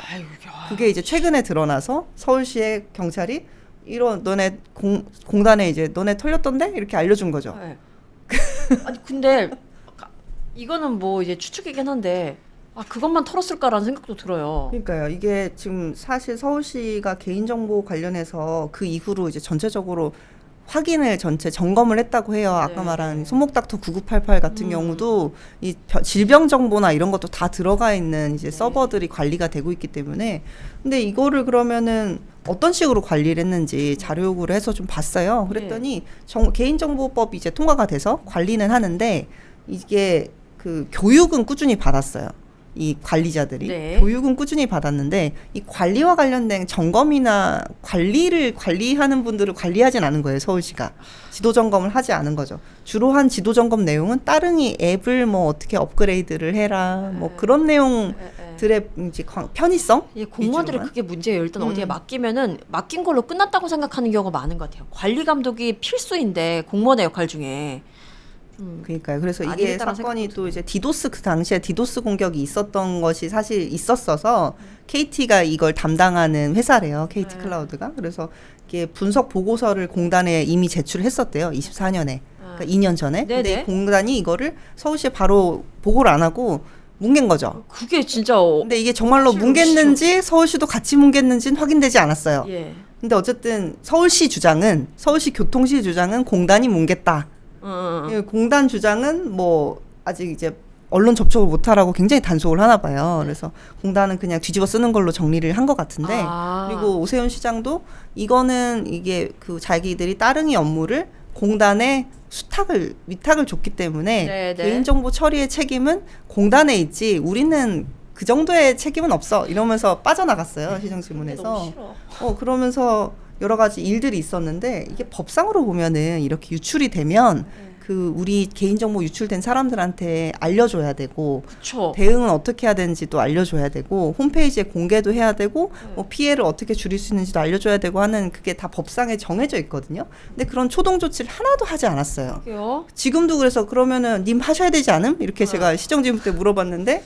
Speaker 3: 그게 이제 최근에 드러나서 서울시의 경찰이 이런 너네 공단에 이제 너네 털렸던데 이렇게 알려준 거죠.
Speaker 1: 네. 아니 근데 이거는 뭐 이제 추측이긴 한데 그것만 털었을까라는 생각도 들어요.
Speaker 3: 그러니까요. 이게 지금 사실 서울시가 개인정보 관련해서 그 이후로 이제 전체적으로 확인을 전체 점검을 했다고 해요. 아까 말한 손목닥터 9988 같은 경우도 이 질병 정보나 이런 것도 다 들어가 있는 이제 서버들이 관리가 되고 있기 때문에 근데 이거를 그러면은 어떤 식으로 관리를 했는지 자료 요구를 해서 좀 봤어요. 그랬더니 개인정보법이 이제 통과가 돼서 관리는 하는데 이게 그 교육은 꾸준히 받았어요. 이 관리자들이 교육은 꾸준히 받았는데 이 관리와 관련된 점검이나 관리하는 분들을 관리하진 않은 거예요. 서울시가 지도 점검을 하지 않은 거죠. 주로 한 지도 점검 내용은 따릉이 앱을 뭐 어떻게 업그레이드를 해라 뭐 그런 내용들의 이제 편의성.
Speaker 1: 공무원들이 그게 문제예요. 일단 어디에 맡기면은 맡긴 걸로 끝났다고 생각하는 경우가 많은 것 같아요. 관리 감독이 필수인데 공무원의 역할 중에.
Speaker 3: 그러니까요. 그래서 이게 사건이 또 이제 디도스 그 당시에 디도스 공격이 있었던 것이 사실 있었어서 KT가 이걸 담당하는 회사래요. KT 클라우드가. 그래서 이게 분석 보고서를 공단에 이미 제출했었대요. 24년에. 그러니까 2년 전에. 근데 공단이 이거를 서울시에 바로 보고를 안 하고 뭉갠 거죠.
Speaker 1: 그게 진짜.
Speaker 3: 근데 이게 정말로 뭉갰는지 서울시도 같이 뭉갰는지는 확인되지 않았어요.
Speaker 1: 예.
Speaker 3: 근데 어쨌든 서울시 교통시 주장은 공단이 뭉갰다. 공단 주장은 뭐 아직 이제 언론 접촉을 못하라고 굉장히 단속을 하나 봐요. 그래서 공단은 그냥 뒤집어 쓰는 걸로 정리를 한 것 같은데 그리고 오세훈 시장도 이거는 이게 그 자기들이 따릉이 업무를 공단에 위탁을 줬기 때문에 개인정보 처리의 책임은 공단에 있지 우리는 그 정도의 책임은 없어 이러면서 빠져나갔어요. 시정질문에서.
Speaker 1: 너무 싫어.
Speaker 3: 그러면서 여러 가지 일들이 있었는데 이게 법상으로 보면은 이렇게 유출이 되면 그 우리 개인정보 유출된 사람들한테 알려줘야 되고
Speaker 1: 그쵸.
Speaker 3: 대응은 어떻게 해야 되는지도 알려줘야 되고 홈페이지에 공개도 해야 되고 뭐 피해를 어떻게 줄일 수 있는지도 알려줘야 되고 하는 그게 다 법상에 정해져 있거든요. 근데 그런 초동 조치를 하나도 하지 않았어요.
Speaker 1: 그게요?
Speaker 3: 지금도 그래서 그러면은 님 하셔야 되지 않음? 이렇게 제가 시정질문 때 물어봤는데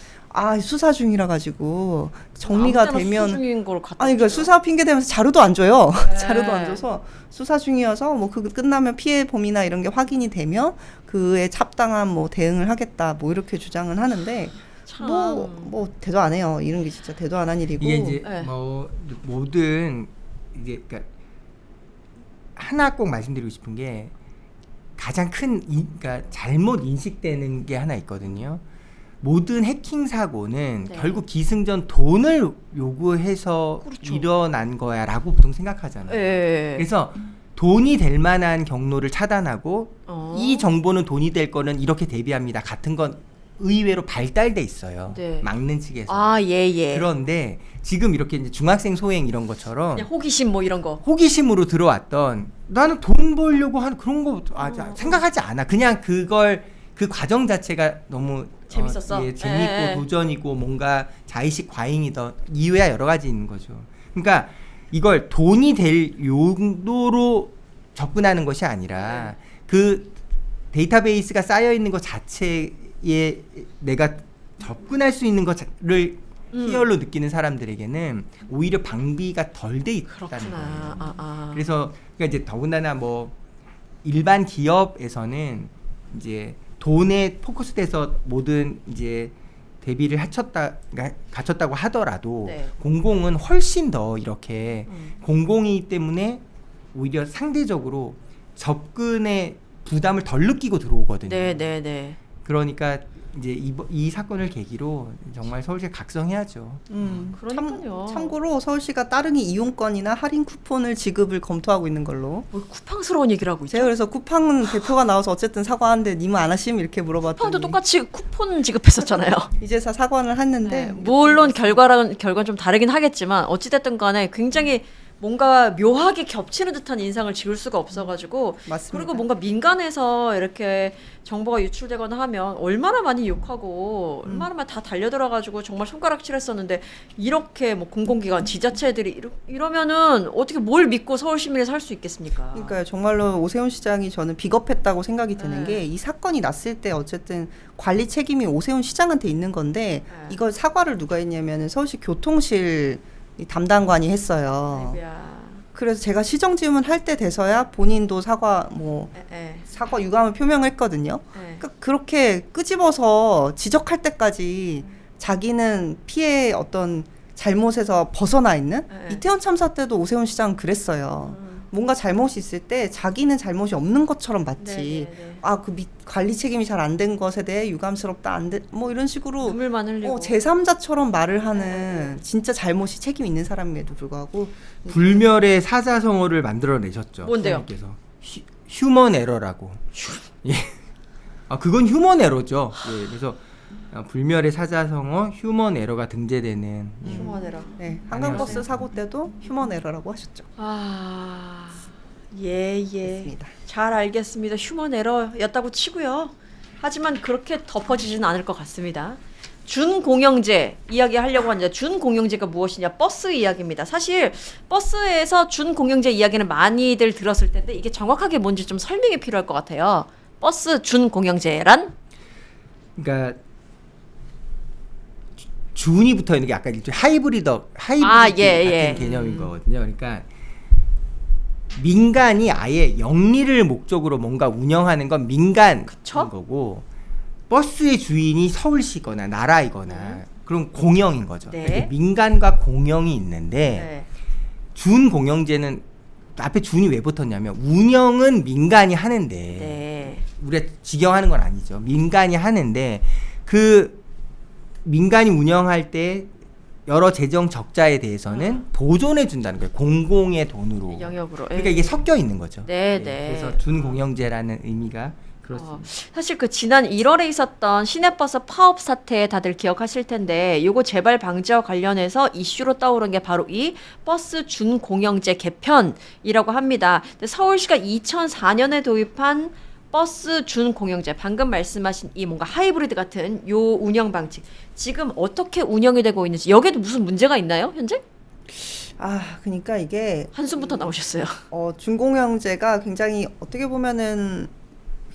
Speaker 3: 수사 중이라 가지고 정리가
Speaker 1: 아무 때나
Speaker 3: 되면
Speaker 1: 수사 중인 걸 갖다
Speaker 3: 그러니까
Speaker 1: 줘요.
Speaker 3: 수사 핑계 대면서 자료도 안 줘요.
Speaker 1: 네.
Speaker 3: 자료도 안 줘서 수사 중이어서 뭐 그 끝나면 피해 범위나 이런 게 확인이 되면 그에 합당한 뭐 대응을 하겠다 뭐 이렇게 주장은 하는데
Speaker 1: 참.
Speaker 3: 뭐 대도 안 해요. 이런 게 진짜 대도 안 한 일이고.
Speaker 2: 이게 이제
Speaker 1: 네.
Speaker 2: 뭐 모든 이제 그러니까 하나 꼭 말씀드리고 싶은 게 가장 큰 그러니까 잘못 인식되는 게 하나 있거든요. 모든 해킹 사고는
Speaker 1: 네.
Speaker 2: 결국 기승전 돈을 요구해서
Speaker 1: 그렇죠.
Speaker 2: 일어난 거야라고 보통 생각하잖아요.
Speaker 1: 예.
Speaker 2: 그래서 돈이 될 만한 경로를 차단하고
Speaker 1: 어.
Speaker 2: 이 정보는 돈이 될 거는 이렇게 대비합니다. 같은 건 의외로 발달돼 있어요.
Speaker 1: 네.
Speaker 2: 막는 측에서.
Speaker 1: 예.
Speaker 2: 그런데 지금 이렇게 이제 중학생 소행 이런 것처럼
Speaker 1: 그냥 호기심 뭐 이런 거.
Speaker 2: 호기심으로 들어왔던 나는 돈 벌려고 하는 그런 거 생각하지 않아. 그냥 그걸 그 과정 자체가 너무
Speaker 1: 재밌었어?
Speaker 2: 재밌고
Speaker 1: 예.
Speaker 2: 도전이고 뭔가 자의식 과잉이던 이유야 여러 가지 있는 거죠. 그러니까 이걸 돈이 될 용도로 접근하는 것이 아니라 그 데이터베이스가 쌓여 있는 것 자체에 내가 접근할 수 있는 것을 희열로 느끼는 사람들에게는 오히려 방비가 덜 돼 있다는
Speaker 1: 그렇구나.
Speaker 2: 거예요. 그래서 그러니까 이제 더군다나 뭐 일반 기업에서는 이제 돈에 포커스돼서 모든 이제 대비를 갖췄다고 하더라도
Speaker 1: 네.
Speaker 2: 공공은 훨씬 더 이렇게 공공이기 때문에 오히려 상대적으로 접근의 부담을 덜 느끼고 들어오거든요.
Speaker 1: 네.
Speaker 2: 그러니까 이제 이 사건을 계기로 정말 서울시가 각성해야죠.
Speaker 1: 그러니까요.
Speaker 3: 참고로 서울시가 따릉이 이용권이나 할인 쿠폰을 지급을 검토하고 있는 걸로.
Speaker 1: 뭐 쿠팡스러운 얘기를 하고 있죠.
Speaker 3: 제가 그래서 쿠팡 대표가 나와서 어쨌든 사과하는데 님은 안 하심 이렇게 물어봤더니
Speaker 1: 쿠팡도 똑같이 쿠폰 지급했었잖아요.
Speaker 3: 이제서 사과를 했는데
Speaker 1: 네, 물론 결과는 좀 다르긴 하겠지만 어찌됐든 간에 굉장히 뭔가 묘하게 겹치는 듯한 인상을 지울 수가 없어가지고
Speaker 3: 맞습니다.
Speaker 1: 그리고 뭔가 민간에서 이렇게 정보가 유출되거나 하면 얼마나 많이 욕하고 얼마나 많이 다 달려들어가지고 정말 손가락질했었는데 이렇게 뭐 공공기관 지자체들이 이러면은 어떻게 뭘 믿고 서울 시민이 살 수 있겠습니까?
Speaker 3: 그러니까 정말로 오세훈 시장이 저는 비겁했다고 생각이 드는
Speaker 1: 네.
Speaker 3: 게 이 사건이 났을 때 어쨌든 관리 책임이 오세훈 시장한테 있는 건데
Speaker 1: 네.
Speaker 3: 이걸 사과를 누가 했냐면은 서울시 교통실 이 담당관이 했어요.
Speaker 1: 아이고야.
Speaker 3: 그래서 제가 시정질문 할 때 돼서야 본인도 사과 유감을 표명했거든요. 그러니까 그렇게 끄집어서 지적할 때까지 자기는 피해 어떤 잘못에서 벗어나 있는 이태원 참사 때도 오세훈 시장은 그랬어요. 뭔가 잘못이 있을 때 자기는 잘못이 없는 것처럼 마치 그 관리 책임이 잘 안 된 것에 대해 유감스럽다 뭐 이런 식으로
Speaker 1: 눈물만 흘리고
Speaker 3: 제3자처럼 말을 하는 진짜 잘못이 책임 있는 사람임에도 불구하고
Speaker 2: 불멸의 사자성어를 만들어내셨죠.
Speaker 1: 뭔데요?
Speaker 2: 선생님께서. 휴먼 에러라고. 예. 그건 휴먼 에러죠. 예. 그래서 불멸의 사자성어 휴먼 에러가 등재되는
Speaker 1: 휴먼 에러.
Speaker 3: 네, 한강버스 사고 때도 휴먼 에러라고 하셨죠.
Speaker 1: 예.
Speaker 3: 맞습니다.
Speaker 1: 잘 알겠습니다. 휴먼 에러였다고 치고요. 하지만 그렇게 덮어지지는 않을 것 같습니다. 준공영제 이야기하려고 하는데 준공영제가 무엇이냐? 버스 이야기입니다. 사실 버스에서 준공영제 이야기는 많이들 들었을 텐데 이게 정확하게 뭔지 좀 설명이 필요할 것 같아요. 버스 준공영제란?
Speaker 2: 그러니까 준이 붙어 있는 게 약간 일종의 하이브리드 같은 개념인 거거든요. 그러니까 민간이 아예 영리를 목적으로 뭔가 운영하는 건 민간인 거고 버스의 주인이 서울시거나 나라이거나 그럼 공영인 거죠.
Speaker 1: 네.
Speaker 2: 그러니까 민간과 공영이 있는데 준공영제는 앞에 준이 왜 붙었냐면 운영은 민간이 하는데 우리가 직영하는 건 아니죠. 민간이 하는데 그 민간이 운영할 때 여러 재정 적자에 대해서는 보존해 준다는 거예요. 공공의 돈으로.
Speaker 1: 영역으로.
Speaker 2: 그러니까 이게 섞여 있는 거죠.
Speaker 1: 네.
Speaker 2: 그래서 준공영제라는 의미가 그렇습니다.
Speaker 1: 사실 그 지난 1월에 있었던 시내버스 파업 사태 다들 기억하실 텐데 요거 재발 방지와 관련해서 이슈로 떠오른 게 바로 이 버스 준공영제 개편이라고 합니다. 근데 서울시가 2004년에 도입한 버스 준공영제, 방금 말씀하신 이 뭔가 하이브리드 같은 요 운영 방식 지금 어떻게 운영이 되고 있는지 여기에도 무슨 문제가 있나요 현재?
Speaker 3: 그러니까 이게
Speaker 1: 한숨부터 나오셨어요.
Speaker 3: 준공영제가 굉장히 어떻게 보면은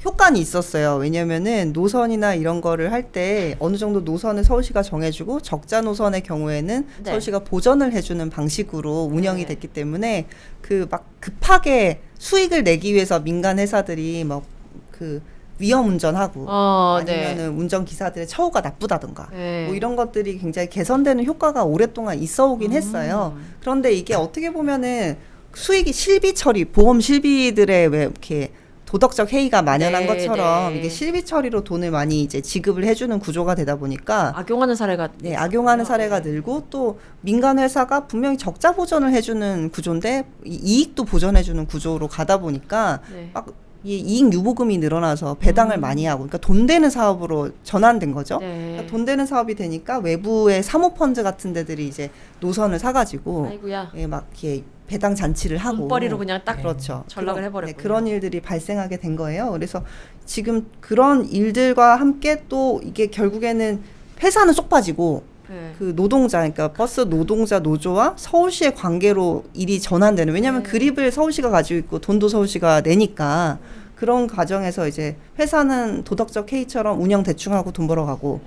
Speaker 3: 효과는 있었어요. 왜냐면은 노선이나 이런 거를 할 때 어느 정도 노선을 서울시가 정해주고 적자 노선의 경우에는
Speaker 1: 네.
Speaker 3: 서울시가 보전을 해주는 방식으로 운영이
Speaker 1: 네.
Speaker 3: 됐기 때문에 그 막 급하게 수익을 내기 위해서 민간 회사들이 막 그 위험 운전하고 아니면은 운전 기사들의 처우가 나쁘다든가
Speaker 1: 네.
Speaker 3: 뭐 이런 것들이 굉장히 개선되는 효과가 오랫동안 있어 오긴 했어요. 그런데 이게 어떻게 보면은 수익이 실비 처리, 보험 실비들의 왜 이렇게 도덕적 해이가 만연한
Speaker 1: 네,
Speaker 3: 것처럼
Speaker 1: 네.
Speaker 3: 이게 실비 처리로 돈을 많이 이제 지급을 해주는 구조가 되다 보니까
Speaker 1: 악용하는 사례가
Speaker 3: 악용하는 사례가
Speaker 1: 네.
Speaker 3: 늘고 또 민간 회사가 분명히 적자 보전을 해주는 구조인데 이익도 보전해주는 구조로 가다 보니까
Speaker 1: 네.
Speaker 3: 막 이 이익 유보금이 늘어나서 배당을 많이 하고 그러니까 돈 되는 사업으로 전환된 거죠.
Speaker 1: 네.
Speaker 3: 그러니까 돈 되는 사업이 되니까 외부의 사모펀드 같은 데들이 이제 노선을 사가지고
Speaker 1: 아이고야.
Speaker 3: 막 이렇게 배당 잔치를 하고
Speaker 1: 돈벌이로 그냥 딱
Speaker 3: 그렇죠.
Speaker 1: 전락을
Speaker 3: 그런-
Speaker 1: 해버렸군요.
Speaker 3: 그런 일들이 발생하게 된 거예요. 그래서 지금 그런 일들과 함께 또 이게 결국에는 회사는 쏙 빠지고
Speaker 1: 네.
Speaker 3: 그 노동자, 그러니까 버스 노동자 노조와 서울시의 관계로 일이 전환되는. 왜냐하면
Speaker 1: 네.
Speaker 3: 그립을 서울시가 가지고 있고 돈도 서울시가 내니까 그런 과정에서 이제 회사는 도덕적 해이처럼 운영 대충 하고 돈 벌어가고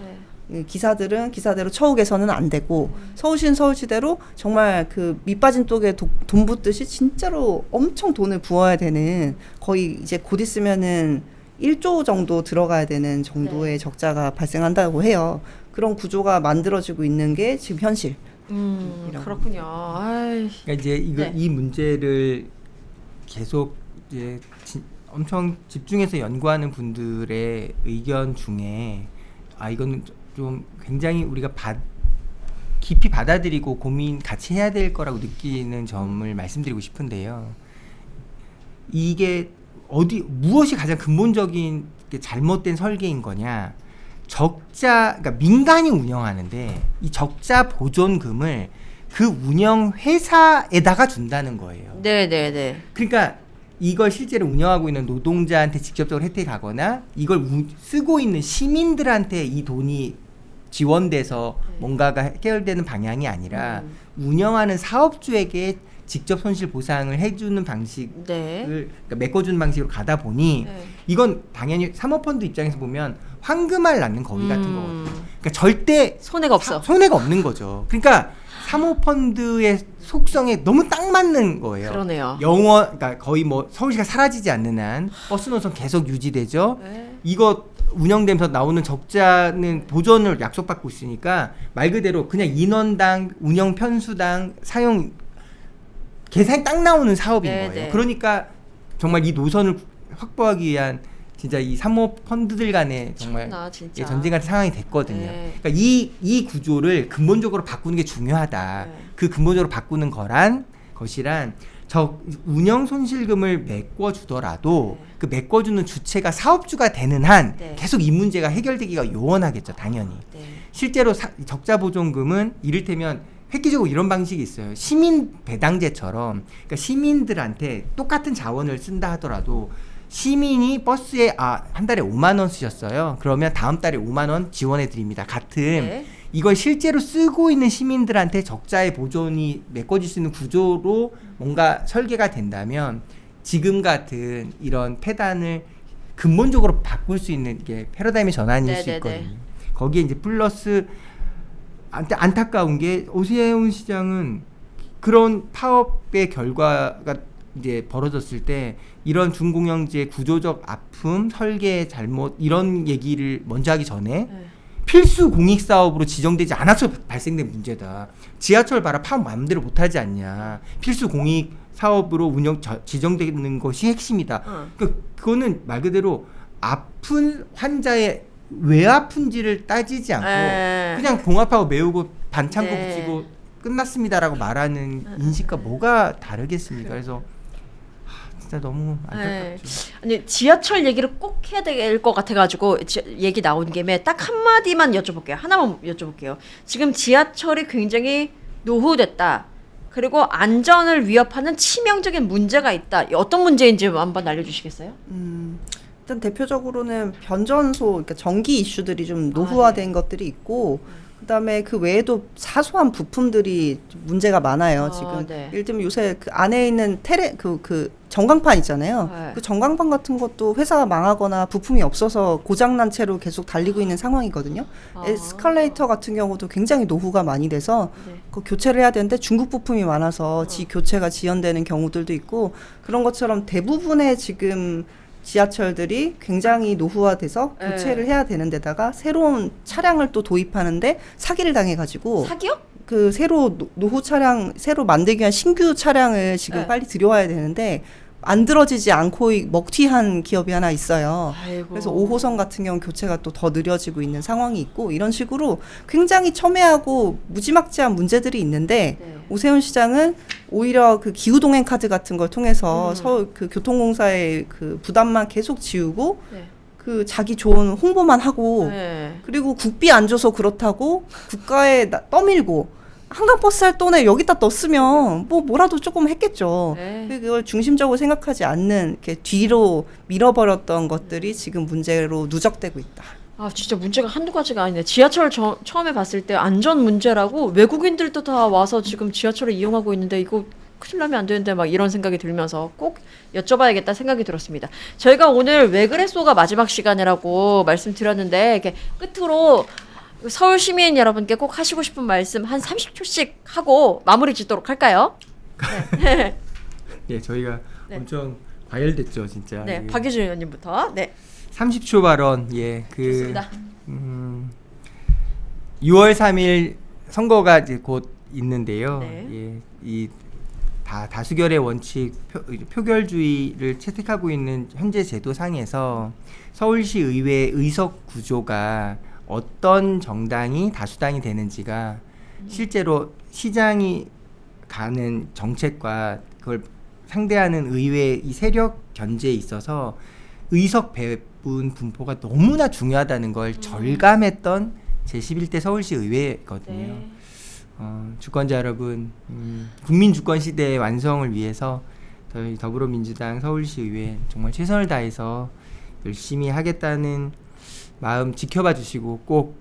Speaker 1: 네.
Speaker 3: 이 기사들은 기사대로 처우 개선은 안 되고 서울시는 서울시대로 정말 그 밑빠진 독에 돈 붓듯이 진짜로 엄청 돈을 부어야 되는 거의 이제 곧 있으면은 1조 정도 들어가야 되는 정도의
Speaker 1: 네.
Speaker 3: 적자가 발생한다고 해요. 그런 구조가 만들어지고 있는 게 지금 현실. 이런
Speaker 1: 그렇군요. 아이.
Speaker 2: 그러니까 이제
Speaker 1: 네.
Speaker 2: 이 문제를 계속 이제 엄청 집중해서 연구하는 분들의 의견 중에 이거는 좀 굉장히 우리가 깊이 받아들이고 고민 같이 해야 될 거라고 느끼는 점을 말씀드리고 싶은데요. 이게 무엇이 가장 근본적인 잘못된 설계인 거냐? 그러니까 민간이 운영하는데 이 적자 보존금을 그 운영 회사에다가 준다는 거예요.
Speaker 1: 네.
Speaker 2: 그러니까 이걸 실제로 운영하고 있는 노동자한테 직접적으로 혜택이 가거나 이걸 쓰고 있는 시민들한테 이 돈이 지원돼서 뭔가가 해결되는 방향이 아니라 운영하는 사업주에게 직접 손실 보상을 해주는 방식을
Speaker 1: 네.
Speaker 2: 그러니까 메꿔주는 방식으로 가다 보니
Speaker 1: 네.
Speaker 2: 이건 당연히 사모펀드 입장에서 보면 황금알 낳는 거위 같은 거거든요. 그러니까 절대
Speaker 1: 손해가 없어.
Speaker 2: 손해가 없는 거죠. 그러니까 사모펀드의 속성에 너무 딱 맞는 거예요.
Speaker 1: 그러네요.
Speaker 2: 그러니까 거의 뭐 서울시가 사라지지 않는 한 버스 노선 계속 유지되죠.
Speaker 1: 네.
Speaker 2: 이거 운영되면서 나오는 적자는 보전을 약속받고 있으니까 말 그대로 그냥 인원당, 운영 편수당, 사용 계산이 딱 나오는 사업인
Speaker 1: 네,
Speaker 2: 거예요.
Speaker 1: 네.
Speaker 2: 그러니까 정말 이 노선을 확보하기 위한 진짜 이 사모펀드들 간에 정말
Speaker 1: 진짜.
Speaker 2: 전쟁 같은 상황이 됐거든요.
Speaker 1: 네.
Speaker 2: 그러니까 이 구조를 근본적으로 바꾸는 게 중요하다.
Speaker 1: 네.
Speaker 2: 그 근본적으로 바꾸는 것이란 운영 손실금을 메꿔주더라도 그 메꿔주는 주체가 사업주가 되는 한
Speaker 1: 네.
Speaker 2: 계속 이 문제가 해결되기가 요원하겠죠, 당연히.
Speaker 1: 네.
Speaker 2: 실제로 적자 보존금은 이를테면 획기적으로 이런 방식이 있어요. 시민 배당제처럼 그러니까 시민들한테 똑같은 자원을 쓴다 하더라도 시민이 버스에 한 달에 5만 원 쓰셨어요. 그러면 다음 달에 5만 원 지원해 드립니다. 같은
Speaker 1: 네.
Speaker 2: 이걸 실제로 쓰고 있는 시민들한테 적자의 보존이 메꿔질 수 있는 구조로 뭔가 설계가 된다면 지금 같은 이런 폐단을 근본적으로 바꿀 수 있는 게 패러다임의 전환일 수
Speaker 1: 네네네.
Speaker 2: 있거든요. 거기에 이제 플러스 안타까운 게 오세훈 시장은 그런 파업의 결과가 이제 벌어졌을 때 이런 준공영제 구조적 아픔, 설계 잘못 이런 얘기를 먼저 하기 전에
Speaker 1: 네.
Speaker 2: 필수 공익 사업으로 지정되지 않아서 발생된 문제다. 지하철 봐라 파업 마음대로 못하지 않냐. 필수 공익 사업으로 지정되는 것이 핵심이다. 그거는 말 그대로 아픈 환자의 왜 아픈지를 따지지 않고 그냥 봉합하고 메우고 반창고
Speaker 1: 네.
Speaker 2: 붙이고 끝났습니다라고 말하는 인식과 뭐가 다르겠습니까? 그래서 진짜 너무 안타깝죠.
Speaker 1: 아니 지하철 얘기를 꼭 해야 될 것 같아가지고 얘기 나온 김에 딱 한마디만 여쭤볼게요. 하나만 여쭤볼게요. 지금 지하철이 굉장히 노후됐다. 그리고 안전을 위협하는 치명적인 문제가 있다. 어떤 문제인지 한번 알려주시겠어요?
Speaker 3: 일단 대표적으로는 변전소, 그러니까 전기 이슈들이 좀 노후화된 것들이 있고, 그다음에 그 외에도 사소한 부품들이 좀 문제가 많아요. 지금 예를 들면 요새 그 안에 있는 그 전광판 있잖아요. 그 전광판 같은 것도 회사가 망하거나 부품이 없어서 고장난 채로 계속 달리고 있는 상황이거든요. 에스컬레이터 같은 경우도 굉장히 노후가 많이 돼서 그 교체를 해야 되는데 중국 부품이 많아서 교체가 지연되는 경우들도 있고, 그런 것처럼 대부분의 지금 지하철들이 굉장히 노후화돼서 교체를 해야 되는 데다가 새로운 차량을 또 도입하는데 사기를 당해가지고.
Speaker 1: 사기요?
Speaker 3: 그 새로 노후 차량 새로 만들기 위한 신규 차량을 지금 빨리 들여와야 되는데 안 들어지지 않고 먹튀한 기업이 하나 있어요.
Speaker 1: 아이고.
Speaker 3: 그래서 5호선 같은 경우 교체가 또 더 느려지고 있는 상황이 있고, 이런 식으로 굉장히 첨예하고 무지막지한 문제들이 있는데 오세훈 시장은 오히려 그 기후동행 카드 같은 걸 통해서 서울 그 교통공사의 그 부담만 계속 지우고 그 자기 좋은 홍보만 하고 그리고 국비 안 줘서 그렇다고 국가에 떠밀고 한강버스 할 돈에 여기다 넣었으면 뭐라도 조금 했겠죠. 그걸 중심적으로 생각하지 않는 이렇게 뒤로 밀어버렸던 것들이 지금 문제로 누적되고 있다.
Speaker 1: 아 진짜 문제가 한두 가지가 아니네. 지하철 처음에 봤을 때 안전 문제라고 외국인들도 다 와서 지금 지하철을 이용하고 있는데 이거 큰일 나면 안 되는데 막 이런 생각이 들면서 꼭 여쭤봐야겠다 생각이 들었습니다. 저희가 오늘 왜 그랬소가 마지막 시간이라고 말씀드렸는데 이렇게 끝으로 서울 시민 여러분께 꼭 하시고 싶은 말씀 한 30초씩 하고 마무리 짓도록 할까요? 네.
Speaker 2: 예, 저희가 엄청 과열됐죠, 진짜.
Speaker 1: 네, 박유준 의원님부터. 네.
Speaker 2: 30초 발언. 예,
Speaker 1: 좋습니다.
Speaker 2: 6월 3일 선거가 이제 곧 있는데요. 예, 이 다수결의 원칙, 표결주의를 채택하고 있는 현재 제도상에서 서울시 의회 의석 구조가 어떤 정당이 다수당이 되는지가 실제로 시장이 가는 정책과 그걸 상대하는 의회 이 세력 견제에 있어서 의석 배분 분포가 너무나 중요하다는 걸 절감했던 제11대 서울시 의회거든요. 주권자 여러분, 국민 주권 시대의 완성을 위해서 저희 더불어민주당 서울시 의회 정말 최선을 다해서 열심히 하겠다는 마음 지켜봐 주시고 꼭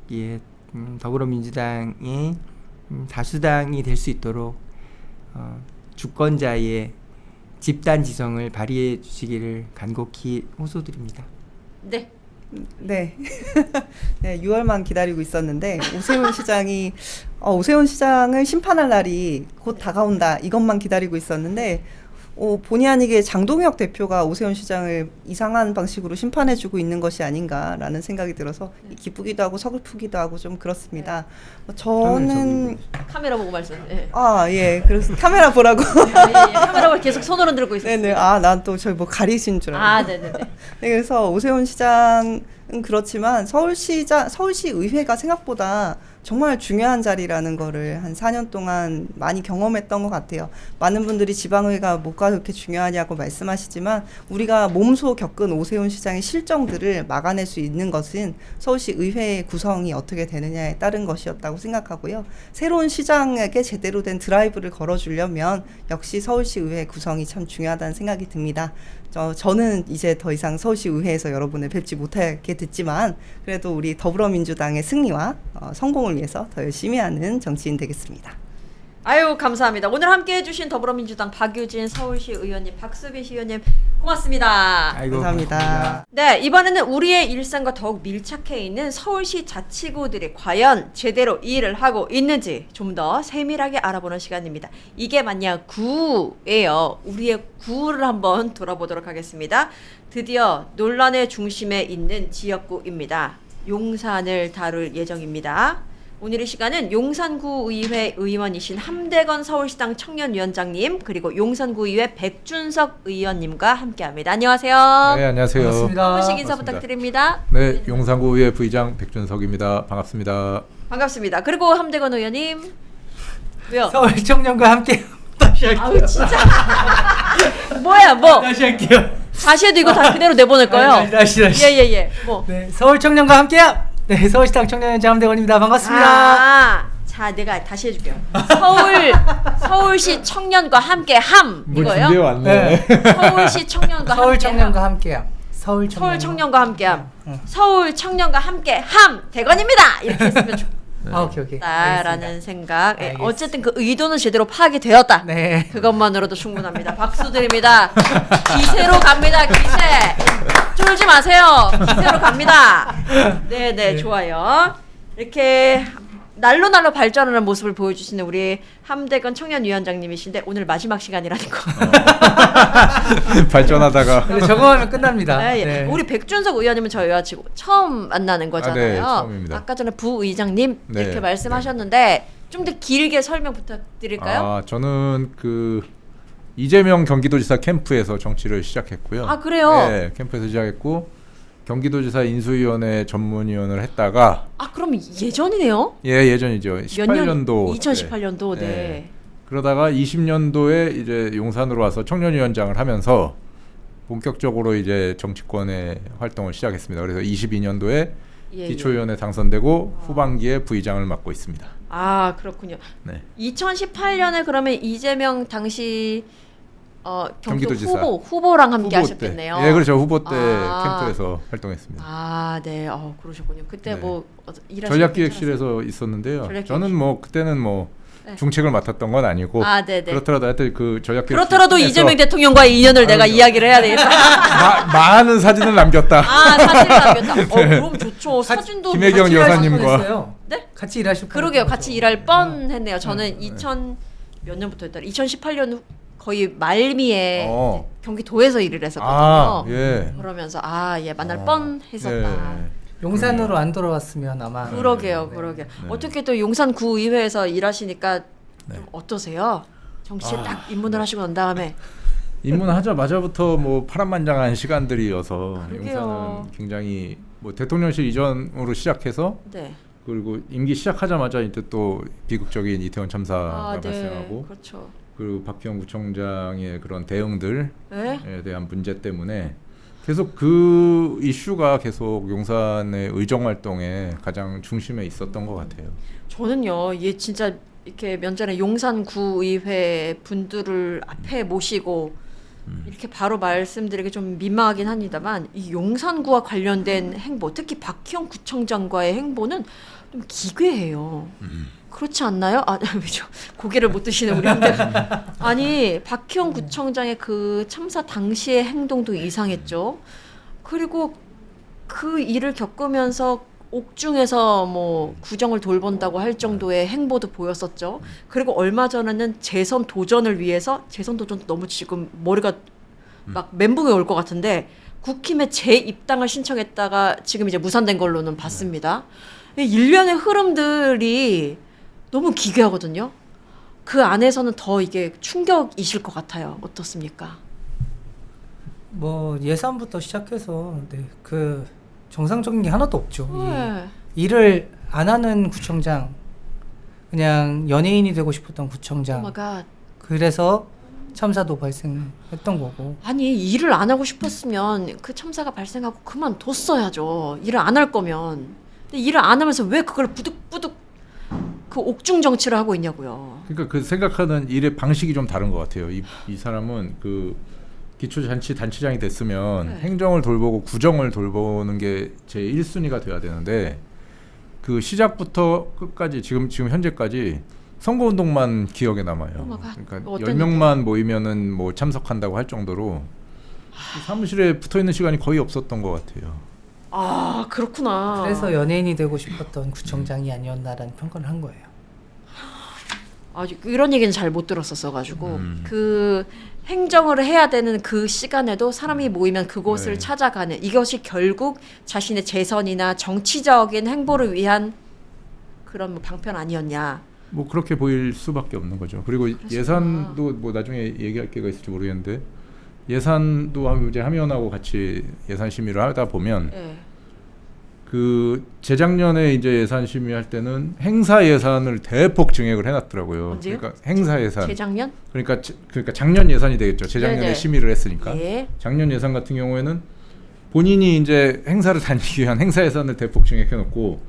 Speaker 2: 더불어민주당이 다수당이 될 수 있도록 주권자의 집단 지성을 발휘해 주시기를 간곡히 호소드립니다.
Speaker 1: 네.
Speaker 3: 네. 네, 6월만 기다리고 있었는데 오세훈 시장이 오세훈 시장을 심판할 날이 곧 다가온다 이것만 기다리고 있었는데 본의 아니게 장동혁 대표가 오세훈 시장을 이상한 방식으로 심판해주고 있는 것이 아닌가라는 생각이 들어서 기쁘기도 하고 서글프기도 하고 좀 그렇습니다. 저는
Speaker 1: 카메라 보고 말씀. 네.
Speaker 3: 예. 그래서 카메라 보라고.
Speaker 1: 카메라 보고 계속 손을 흔들고 있었어요.
Speaker 3: 네네. 난 또 저희 뭐 가리신 줄 알았는데.
Speaker 1: 네네네.
Speaker 3: 네, 그래서 오세훈 시장은 그렇지만 서울시 의회가 생각보다 정말 중요한 자리라는 거를 한 4년 동안 많이 경험했던 것 같아요. 많은 분들이 지방의회가 뭐가 그렇게 중요하냐고 말씀하시지만 우리가 몸소 겪은 오세훈 시장의 실정들을 막아낼 수 있는 것은 서울시 의회의 구성이 어떻게 되느냐에 따른 것이었다고 생각하고요. 새로운 시장에게 제대로 된 드라이브를 걸어주려면 역시 서울시 의회 구성이 참 중요하다는 생각이 듭니다. 저는 이제 더 이상 서울시 의회에서 여러분을 뵙지 못하게 됐지만 그래도 우리 더불어민주당의 승리와 성공을 위해서 더 열심히 하는 정치인 되겠습니다.
Speaker 1: 아유 감사합니다. 오늘 함께해 주신 더불어민주당 박유진 서울시 의원님, 박수빈 시의원님 고맙습니다.
Speaker 2: 아이고,
Speaker 3: 감사합니다.
Speaker 1: 네, 이번에는 우리의 일상과 더욱 밀착해 있는 서울시 자치구들이 과연 제대로 일을 하고 있는지 좀 더 세밀하게 알아보는 시간입니다. 이게 만약 구예요. 우리의 구를 한번 돌아보도록 하겠습니다. 드디어 논란의 중심에 있는 지역구입니다. 용산을 다룰 예정입니다. 오늘 이 시간은 용산구의회 의원이신 함대건 서울시당 청년위원장님 그리고 용산구의회 백준석 의원님과 함께합니다. 안녕하세요.
Speaker 4: 네, 안녕하세요.
Speaker 2: 반갑습니다.
Speaker 1: 한 분씩 인사
Speaker 4: 반갑습니다.
Speaker 1: 부탁드립니다.
Speaker 4: 네, 용산구의회 부의장 백준석입니다. 반갑습니다.
Speaker 1: 반갑습니다. 그리고 함대건 의원님. 왜요?
Speaker 2: 서울 청년과 함께 다시 할게요.
Speaker 1: 아우 진짜. 뭐야 뭐.
Speaker 2: 다시 할게요.
Speaker 1: 다시 해도 이거 다 그대로 내보낼 거예요.
Speaker 2: 다시.
Speaker 1: 예예예. 뭐.
Speaker 5: 네, 서울 청년과 함께요. 네, 서울시당 청년연장 함대건입니다. 반갑습니다.
Speaker 1: 아, 자 내가 다시 해줄게요. 서울시 청년과 함께 함
Speaker 4: 뭐
Speaker 1: 이거예요.
Speaker 4: 준비해 왔네.
Speaker 1: 서울시 청년과
Speaker 5: 서울
Speaker 1: 함께
Speaker 5: 청년과
Speaker 1: 함.
Speaker 5: 함께요. 서울
Speaker 1: 청년과 함께함.
Speaker 5: 응.
Speaker 1: 서울 청년과 함께 함 대건입니다. 이렇게 했으면
Speaker 5: 오케이.
Speaker 1: 좋겠다라는 생각. 예,
Speaker 5: 알겠습니다.
Speaker 1: 어쨌든 그 의도는 제대로 파악이 되었다.
Speaker 5: 네.
Speaker 1: 그것만으로도 충분합니다. 박수 드립니다. 기세로 갑니다. 기세. 쫄지 마세요. 기세로 갑니다. 네네 좋아요. 이렇게 날로 발전하는 모습을 보여주시는 우리 함대건 청년위원장님이신데 오늘 마지막 시간이라는 거.
Speaker 4: 발전하다가
Speaker 5: 네, 적응하면 끝납니다.
Speaker 1: 네, 예.
Speaker 5: 네.
Speaker 1: 우리 백준석 의원님은 저희와 지금 처음 만나는 거잖아요.
Speaker 4: 네, 처음입니다.
Speaker 1: 아까 전에 부의장님
Speaker 4: 네,
Speaker 1: 이렇게 말씀하셨는데 좀 더 길게 설명 부탁드릴까요?
Speaker 4: 아, 저는 그 이재명 경기도지사 캠프에서 정치를 시작했고요.
Speaker 1: 아, 그래요?
Speaker 4: 네, 캠프에서 시작했고 경기도지사 인수위원회 전문위원을 했다가
Speaker 1: 그럼 예전이네요?
Speaker 4: 예전이죠. 18년도
Speaker 1: 2018년도 네.
Speaker 4: 그러다가 20년도에 이제 용산으로 와서 청년위원장을 하면서 본격적으로 이제 정치권의 활동을 시작했습니다. 그래서 22년도에 기초위원회 당선되고 후반기에 부의장을 맡고 있습니다.
Speaker 1: 아 그렇군요.
Speaker 4: 네.
Speaker 1: 2018년에 그러면 이재명 당시
Speaker 4: 경기도지사
Speaker 1: 후보랑 함께
Speaker 4: 후보
Speaker 1: 하셨겠네요.
Speaker 4: 때. 예, 그렇죠. 후보 때
Speaker 1: 아.
Speaker 4: 캠프에서 활동했습니다.
Speaker 1: 아, 네. 그러셨군요. 그때
Speaker 4: 네.
Speaker 1: 뭐 일하시는
Speaker 4: 전략기획실에서 있었는데요.
Speaker 1: 전략기획실.
Speaker 4: 저는 뭐 그때는 뭐
Speaker 1: 네.
Speaker 4: 중책을 맡았던 건 아니고
Speaker 1: 네네.
Speaker 4: 그렇더라도 하여튼 그 전략기획실
Speaker 1: 그렇더라도 이재명 대통령과의 인연을 내가 이야기를 해야 되겠다.
Speaker 4: 많은 사진을 남겼다.
Speaker 1: 사진을 남겼다. 그럼 좋죠. 사진도
Speaker 4: 김혜경
Speaker 1: 같이
Speaker 4: 여사님과.
Speaker 5: 뻔했어요.
Speaker 1: 네?
Speaker 5: 같이 일하실
Speaker 1: 그러게요.
Speaker 5: 뻔했죠.
Speaker 1: 같이 일할 뻔했네요. 저는 2000 몇 년부터 했더라. 2018년 거의 말미에 경기도에서 일을 했었거든요.
Speaker 4: 예.
Speaker 1: 그러면서 만날 뻔했었다.
Speaker 4: 예.
Speaker 5: 용산으로 안 돌아왔으면 아마
Speaker 1: 그러게요. 어떻게 또 용산 구의회에서 일하시니까
Speaker 4: 네.
Speaker 1: 좀 어떠세요? 정치에 딱 입문을 하시고 난 다음에
Speaker 4: 입문하자마자부터 뭐 파란만장한 시간들이어서
Speaker 1: 그러게요.
Speaker 4: 용산은 굉장히 뭐 대통령실 이전으로 시작해서
Speaker 1: 네.
Speaker 4: 그리고 임기 시작하자마자 이제 또 비극적인 이태원 참사가 발생하고
Speaker 1: 그렇죠.
Speaker 4: 그리고 박희영 구청장의 그런 대응들에
Speaker 1: 네?
Speaker 4: 대한 문제 때문에 계속 그 이슈가 계속 용산의 의정 활동의 가장 중심에 있었던 것 같아요.
Speaker 1: 저는요, 얘 진짜 이렇게 면전에 용산구의회 분들을 앞에 모시고 이렇게 바로 말씀드리기 좀 민망하긴 합니다만 이 용산구와 관련된 행보, 특히 박희영 구청장과의 행보는 좀 기괴해요. 그렇지 않나요? 왜죠? 고개를 못 드시는 우리 한대. 아니 박희영 구청장의 그 참사 당시의 행동도 이상했죠. 그리고 그 일을 겪으면서 옥중에서 뭐 구정을 돌본다고 할 정도의 행보도 보였었죠. 그리고 얼마 전에는 재선 도전을 위해서 재선 도전 너무 지금 머리가 막 멘붕이 올 것 같은데 국힘에 재입당을 신청했다가 지금 이제 무산된 걸로는 봤습니다. 일련의 흐름들이 너무 기괴하거든요. 그 안에서는 더 이게 충격이실 것 같아요. 어떻습니까?
Speaker 5: 뭐 예산부터 시작해서 그 정상적인 게 하나도 없죠.
Speaker 1: 네.
Speaker 5: 일을 안 하는 구청장, 그냥 연예인이 되고 싶었던 구청장.
Speaker 1: Oh my God.
Speaker 5: 그래서 참사도 발생했던 거고.
Speaker 1: 아니 일을 안 하고 싶었으면 그 참사가 발생하고 그만뒀어야죠. 일을 안 할 거면. 근데 일을 안 하면서 왜 그걸 부득부득 그 옥중 정치를 하고 있냐고요.
Speaker 4: 그러니까 그 생각하는 일의 방식이 좀 다른 것 같아요. 이 사람은 그 기초자치단체장이 됐으면 행정을 돌보고 구정을 돌보는 게 제 1순위가 돼야 되는데 그 시작부터 끝까지 지금 현재까지 선거운동만 기억에 남아요. 그러니까 10명만 모이면은 뭐 참석한다고 할 정도로 사무실에 붙어있는 시간이 거의 없었던 것 같아요.
Speaker 1: 그렇구나.
Speaker 5: 그래서 연예인이 되고 싶었던 구청장이 아니었나라는 평가를 한 거예요.
Speaker 1: 이런 얘기는 잘 못 들었었어가지고 그 행정을 해야 되는 그 시간에도 사람이 모이면 그곳을 찾아가는 이것이 결국 자신의 재선이나 정치적인 행보를 위한 그런 뭐 방편 아니었냐.
Speaker 4: 뭐 그렇게 보일 수밖에 없는 거죠. 그리고
Speaker 1: 그렇구나.
Speaker 4: 예산도 뭐 나중에 얘기할 게가 있을지 모르겠는데 예산도 이제 함의원하고 같이 예산 심의를 하다 보면 그 재작년에 이제 예산 심의할 때는 행사 예산을 대폭 증액을 해놨더라고요.
Speaker 1: 언제요?
Speaker 4: 그러니까 행사 예산.
Speaker 1: 재작년?
Speaker 4: 그러니까 작년 예산이 되겠죠. 재작년에
Speaker 1: 네네.
Speaker 4: 심의를 했으니까.
Speaker 1: 예.
Speaker 4: 작년 예산 같은 경우에는 본인이 이제 행사를 다니기 위한 행사 예산을 대폭 증액해놓고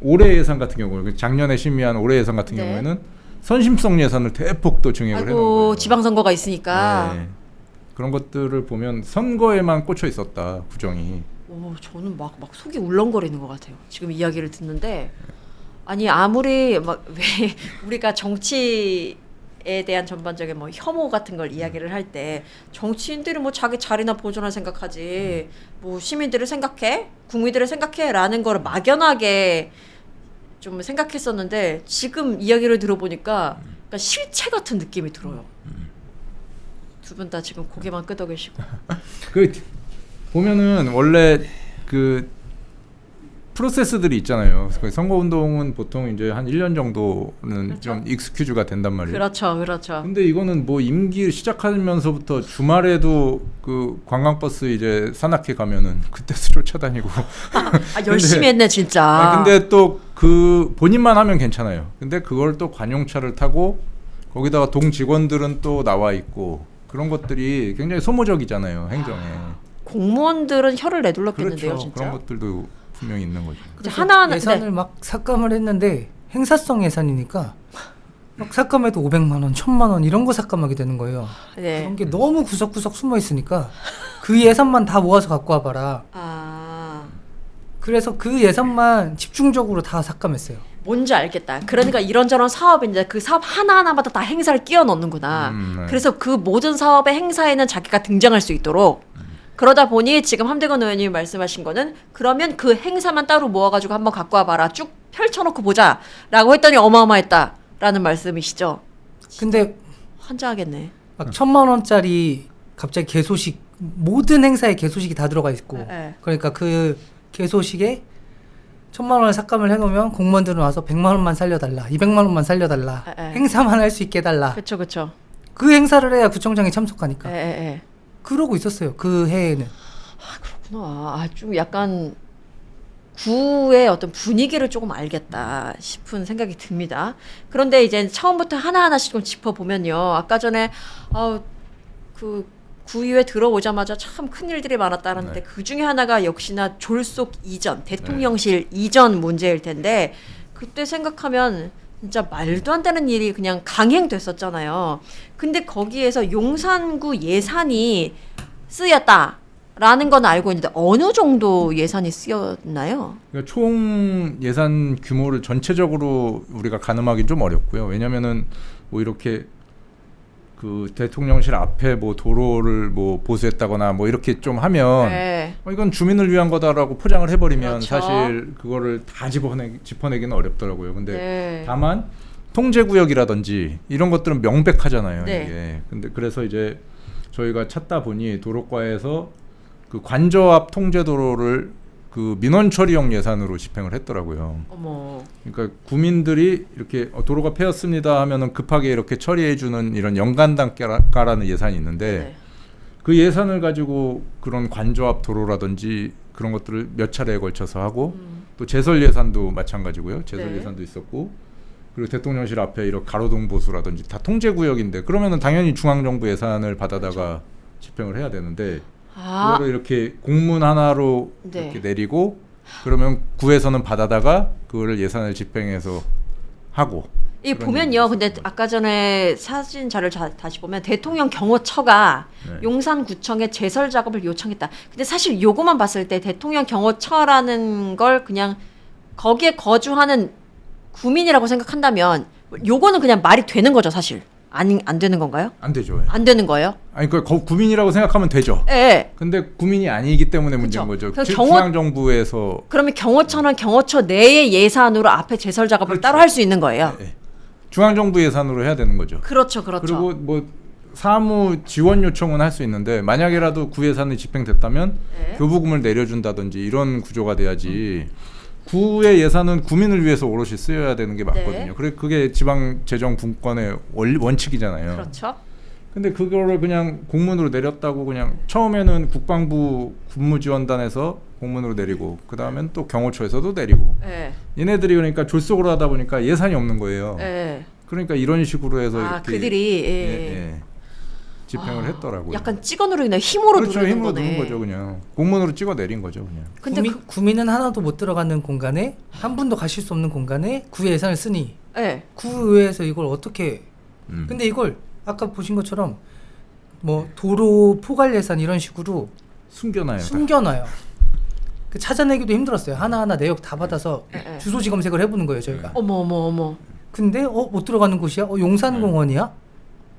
Speaker 4: 올해 예산 같은 경우는 작년에 심의한 올해 예산 같은
Speaker 1: 네.
Speaker 4: 경우에는 선심성 예산을 대폭 또 증액을 해놓은
Speaker 1: 아이고
Speaker 4: 거예요.
Speaker 1: 지방선거가 있으니까.
Speaker 4: 네. 그런 것들을 보면 선거에만 꽂혀 있었다 구정이.
Speaker 1: 오, 저는 막 속이 울렁거리는 것 같아요. 지금 이야기를 듣는데 아니 아무리 막 왜 우리가 정치에 대한 전반적인 뭐 혐오 같은 걸 이야기를 할 때 정치인들이 뭐 자기 자리나 보존할 생각하지 뭐 시민들을 생각해 국민들을 생각해라는 걸 막연하게 좀 생각했었는데 지금 이야기를 들어보니까 그러니까 실체 같은 느낌이 들어요. 두 분 다 지금 고개만 끄덕이시고.
Speaker 4: 그 보면은 원래 그 프로세스들이 있잖아요. 그 선거운동은 보통 이제 한 1년 정도는
Speaker 1: 그렇죠.
Speaker 4: 좀 익스큐즈가 된단 말이에요.
Speaker 1: 그렇죠, 그렇죠.
Speaker 4: 근데 이거는 뭐 임기 시작하면서부터 주말에도 그 관광버스 이제 산악회 가면은 그때도 쫓아다니고.
Speaker 1: 열심히 했네 진짜.
Speaker 4: 아니, 근데 또 그 본인만 하면 괜찮아요. 근데 그걸 또 관용차를 타고 거기다가 동 직원들은 또 나와 있고 그런 것들이 굉장히 소모적이잖아요, 행정에.
Speaker 1: 공무원들은 혀를 내둘렀겠는데요,
Speaker 4: 그렇죠.
Speaker 1: 진짜.
Speaker 4: 그런 것들도 분명히 있는 거죠.
Speaker 1: 근데 하나하나
Speaker 5: 예산을
Speaker 1: 네.
Speaker 5: 막 삭감을 했는데 행사성 예산이니까 막 삭감해도 500만 원, 1000만 원 이런 거 삭감하게 되는 거예요.
Speaker 1: 네.
Speaker 5: 그런 게 너무 구석구석 숨어 있으니까 그 예산만 다 모아서 갖고 와봐라.
Speaker 1: 아
Speaker 5: 그래서 그 예산만 집중적으로 다 삭감했어요.
Speaker 1: 뭔지 알겠다. 그러니까 이런저런 사업인데 그 사업 하나하나마다 다 행사를 끼워 넣는구나.
Speaker 4: 네.
Speaker 1: 그래서 그 모든 사업의 행사에는 자기가 등장할 수 있도록. 그러다 보니 지금 함대건 의원님이 말씀하신 거는 그러면 그 행사만 따로 모아가지고 한번 갖고 와봐라. 쭉 펼쳐놓고 보자라고 했더니 어마어마했다라는 말씀이시죠.
Speaker 5: 근데
Speaker 1: 환장하겠네.
Speaker 5: 막 1000만 원짜리 갑자기 개소식 모든 행사에 개소식이 다 들어가 있고
Speaker 1: 네.
Speaker 5: 그러니까 그 개소식에 1000만 원을 삭감을 해놓으면 공무원들은 와서 100만 원만 살려달라, 200만 원만 살려달라, 행사만 할 수 있게 해달라.
Speaker 1: 그렇죠, 그렇죠.
Speaker 5: 그 행사를 해야 구청장이 참석하니까.
Speaker 1: 예.
Speaker 5: 그러고 있었어요. 그 해에는.
Speaker 1: 그렇구나. 좀 약간 구의 어떤 분위기를 조금 알겠다 싶은 생각이 듭니다. 그런데 이제 처음부터 하나하나씩 좀 짚어보면요. 아까 전에 그 구의회 들어오자마자 참 큰일들이 많았다는데
Speaker 4: 네.
Speaker 1: 그 중에 하나가 역시나 졸속 이전, 대통령실 이전 문제일 텐데 그때 생각하면 진짜 말도 안 되는 일이 그냥 강행됐었잖아요. 근데 거기에서 용산구 예산이 쓰였다라는 건 알고 있는데 어느 정도 예산이 쓰였나요?
Speaker 4: 그러니까 총 예산 규모를 전체적으로 우리가 가늠하기 좀 어렵고요. 왜냐면은 뭐 이렇게 그 대통령실 앞에 뭐 도로를 뭐 보수했다거나 뭐 이렇게 좀 하면
Speaker 1: 네.
Speaker 4: 이건 주민을 위한 거다라고 포장을 해버리면
Speaker 1: 그렇죠. 사실
Speaker 4: 그거를 다 짚어내기는 어렵더라고요. 근데
Speaker 1: 네.
Speaker 4: 다만 통제구역이라든지 이런 것들은 명백하잖아요.
Speaker 1: 네.
Speaker 4: 이게. 근데 그래서 이제 저희가 찾다 보니 도로과에서 그 관저 앞 통제도로를 그 민원 처리용 예산으로 집행을 했더라고요.
Speaker 1: 어머.
Speaker 4: 그러니까 구민들이 이렇게 도로가 폐였습니다 하면은 급하게 이렇게 처리해주는 이런 연간단가라는 예산이 있는데
Speaker 1: 네.
Speaker 4: 그 예산을 가지고 그런 관저 앞 도로라든지 그런 것들을 몇 차례에 걸쳐서 하고 또 제설 예산도 마찬가지고요. 제설
Speaker 1: 네.
Speaker 4: 예산도 있었고 그리고 대통령실 앞에 이런 가로등 보수라든지 다 통제구역인데 그러면은 당연히 중앙정부 예산을 받아다가
Speaker 1: 그렇죠.
Speaker 4: 집행을 해야 되는데 이거를 이렇게 공문 하나로
Speaker 1: 네.
Speaker 4: 이렇게 내리고 그러면 구에서는 받아다가 그거를 예산을 집행해서 하고
Speaker 1: 이
Speaker 4: 그런
Speaker 1: 보면요.
Speaker 4: 일이
Speaker 1: 근데
Speaker 4: 있었던
Speaker 1: 아까 전에 사진 자료를 다시 보면 대통령 경호처가
Speaker 4: 네.
Speaker 1: 용산구청에 제설 작업을 요청했다. 근데 사실 요거만 봤을 때 대통령 경호처라는 걸 그냥 거기에 거주하는 구민이라고 생각한다면 요거는 그냥 말이 되는 거죠, 사실. 안 되는 건가요?
Speaker 4: 안 되죠.
Speaker 1: 안 되는 거예요?
Speaker 4: 아니 그 구민이라고 생각하면 되죠.
Speaker 1: 예.
Speaker 4: 근데 구민이 아니기 때문에 문제인
Speaker 1: 그쵸.
Speaker 4: 거죠.
Speaker 1: 그래서
Speaker 4: 중앙정부에서
Speaker 1: 그러면 경호처는 경호처 내의 예산으로 앞에 제설 작업을
Speaker 4: 그렇죠.
Speaker 1: 따로 할 수 있는 거예요.
Speaker 4: 네. 중앙정부 예산으로 해야 되는 거죠.
Speaker 1: 그렇죠, 그렇죠.
Speaker 4: 그리고 뭐 사무 지원 요청은 할 수 있는데 만약에라도 구 예산이 집행됐다면
Speaker 1: 네.
Speaker 4: 교부금을 내려준다든지 이런 구조가 돼야지 구의 예산은 구민을 위해서 오롯이 쓰여야 되는 게 맞거든요.
Speaker 1: 네.
Speaker 4: 그래 그게 지방 재정 분권의 원칙이잖아요.
Speaker 1: 그렇죠.
Speaker 4: 근데 그거를 그냥 공문으로 내렸다고 그냥 처음에는 국방부 군무지원단에서 공문으로 내리고 그 다음엔 또 경호처에서도 내리고 얘네들이 그러니까 졸속으로 하다 보니까 예산이 없는 거예요. 그러니까 이런 식으로 해서 이렇게
Speaker 1: 그들이
Speaker 4: 집행을 했더라고요.
Speaker 1: 약간 찍어 누르기나 힘으로
Speaker 4: 그렇죠,
Speaker 1: 누르는
Speaker 4: 힘으로
Speaker 1: 거네.
Speaker 4: 누른 거죠 그냥. 공문으로 찍어 내린 거죠 그냥.
Speaker 1: 근데
Speaker 5: 구민은 하나도 못 들어가는 공간에 한 분도 가실 수 없는 공간에 구의 예산을 쓰니 구의회에서 이걸 어떻게 근데 이걸 아까 보신 것처럼 뭐 도로 포괄 예산 이런 식으로 숨겨놔요. 그 찾아내기도 힘들었어요. 하나하나 내역 다 받아서 주소지 검색을 해보는 거예요 저희가.
Speaker 1: 어머.
Speaker 5: 근데 못 들어가는 곳이야? 용산공원이야?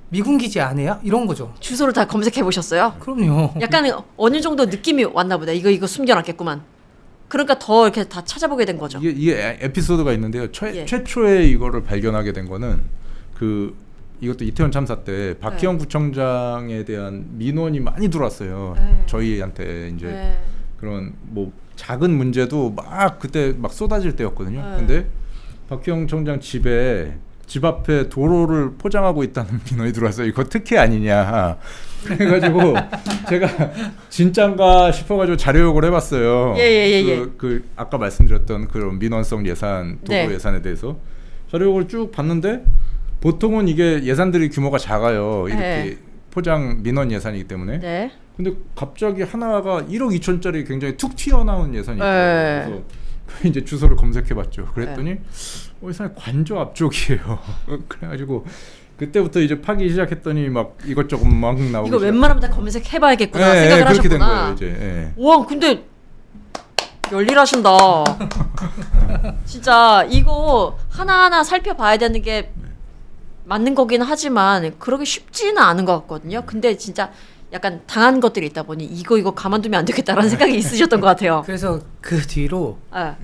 Speaker 5: 미군 기지 안에야? 이런 거죠.
Speaker 1: 주소를 다 검색해 보셨어요?
Speaker 5: 그럼요.
Speaker 1: 약간 어느 정도 느낌이 왔나 보다. 이거 숨겨놨겠구만. 그러니까 더 이렇게 다 찾아보게 된 거죠.
Speaker 4: 이게 에피소드가 있는데요. 최초에 이거를 발견하게 된 거는 이것도 이태원 참사 때 박희영 구청장에 대한 민원이 많이 들어왔어요. 저희한테 이제 그런 뭐 작은 문제도 막 그때 막 쏟아질 때였거든요. 근데 박희영 청장 집 앞에 도로를 포장하고 있다는 민원이 들어왔어요. 이거 특혜 아니냐. 그래가지고 제가 진짠가 싶어가지고 자료 요구를 해봤어요. 그 아까 말씀드렸던 그런 민원성 예산, 도로 예산에 대해서 자료 요구를 쭉 봤는데 보통은 이게 예산들이 규모가 작아요. 이렇게 포장 민원 예산이기 때문에. 근데 갑자기 하나가 1억 2천짜리 굉장히 툭 튀어나온 예산이 있어요. 그래서 이제 주소를 검색해봤죠. 그랬더니 이상하게 관저 앞쪽이에요. 그래가지고 그때부터 이제 파기 시작했더니 막 이것저것 막 나오고.
Speaker 1: 이거 웬만하면 다 검색해봐야겠구나 생각을
Speaker 4: 그렇게
Speaker 1: 하셨구나.
Speaker 4: 된 거예요, 이제.
Speaker 1: 와, 근데 열일하신다. 진짜 이거 하나하나 살펴봐야 되는 게 맞는 거긴 하지만 그러기 쉽지는 않은 것 같거든요. 근데 진짜 약간 당한 것들이 있다 보니 이거 가만두면 안 되겠다라는 생각이 있으셨던 것 같아요.
Speaker 5: 그래서 그 뒤로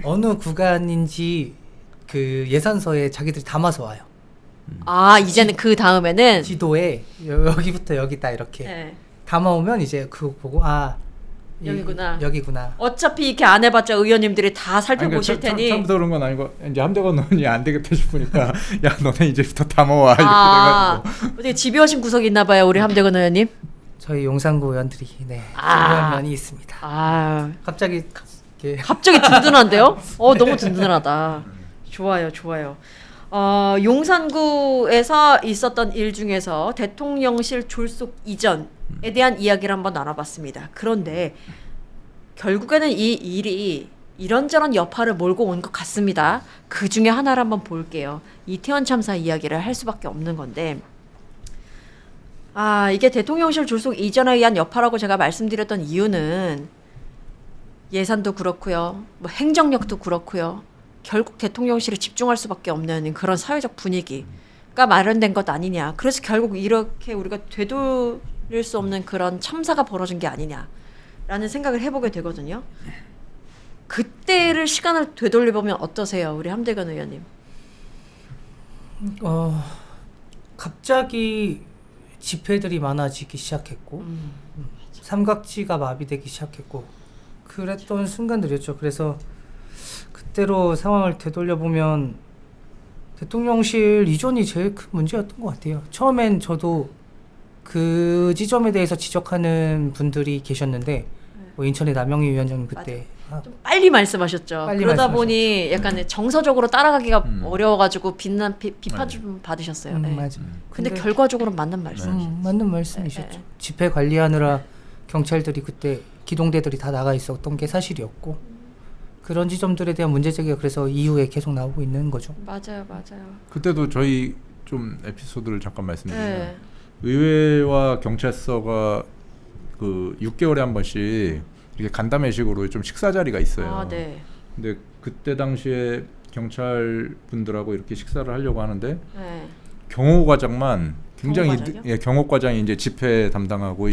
Speaker 5: 어느 구간인지 그 예산서에 자기들이 담아서 와요.
Speaker 1: 이제는 그 다음에는
Speaker 5: 지도에 여기부터 여기다 이렇게 담아오면 이제 그거 보고 여기구나.
Speaker 1: 어차피 이렇게 안 해봤자 의원님들이 다 살펴보실 테니.
Speaker 4: 처음부터 그런 건 아니고 이제 함대건 의원이 안 되겠다 싶으니까 야 너네 이제부터 담아와 이렇게 돼가지고.
Speaker 1: 어떻게 집요하신 구석이 있나 봐요 우리 함대건 의원님.
Speaker 5: 저희 용산구 의원들이 그런 면이 있습니다. 갑자기
Speaker 1: 든든한데요? 너무 든든하다. 좋아요. 용산구에서 있었던 일 중에서 대통령실 졸속 이전에 대한 이야기를 한번 나눠봤습니다. 그런데 결국에는 이 일이 이런저런 여파를 몰고 온 것 같습니다. 그 중에 하나를 한번 볼게요. 이태원 참사 이야기를 할 수밖에 없는 건데 이게 대통령실 졸속 이전에 의한 여파라고 제가 말씀드렸던 이유는 예산도 그렇고요. 뭐 행정력도 그렇고요. 결국 대통령실에 집중할 수밖에 없는 그런 사회적 분위기가 마련된 것 아니냐. 그래서 결국 이렇게 우리가 되돌릴 수 없는 그런 참사가 벌어진 게 아니냐라는 생각을 해보게 되거든요. 그때를 시간을 되돌려보면 어떠세요? 우리 함대건 의원님.
Speaker 5: 갑자기 집회들이 많아지기 시작했고 삼각지가 마비되기 시작했고 그랬던 순간들이었죠. 그래서 그때로 상황을 되돌려보면 대통령실 이전이 제일 큰 문제였던 것 같아요. 처음엔 저도 그 지점에 대해서 지적하는 분들이 계셨는데 뭐 인천의 남영희 위원장님 그때
Speaker 1: 좀 빨리 말씀하셨죠. 그러다 보니 약간 정서적으로 따라가기가 어려워가지고 비판 좀 받으셨어요.
Speaker 5: 맞아.
Speaker 1: 근데 결과적으로 맞는 말씀이셨죠.
Speaker 5: 맞는 말씀이셨죠. 집회 관리하느라 경찰들이 그때 기동대들이 다 나가 있었던 게 사실이었고 그런 지점들에 대한 문제 제기가 그래서 이후에 계속 나오고 있는 거죠.
Speaker 1: 맞아요.
Speaker 4: 그때도 저희 좀 에피소드를 잠깐 말씀드리면 의회와 경찰서가 그 6개월에 한 번씩 이렇게 간담회식으로 좀 식사 자리가 있어요. 근데 그때 당시에 경찰 분들하고 이렇게 식사를 하려고 하는데 경호과장만 굉장히 경호과장이 이제 집회 담당하고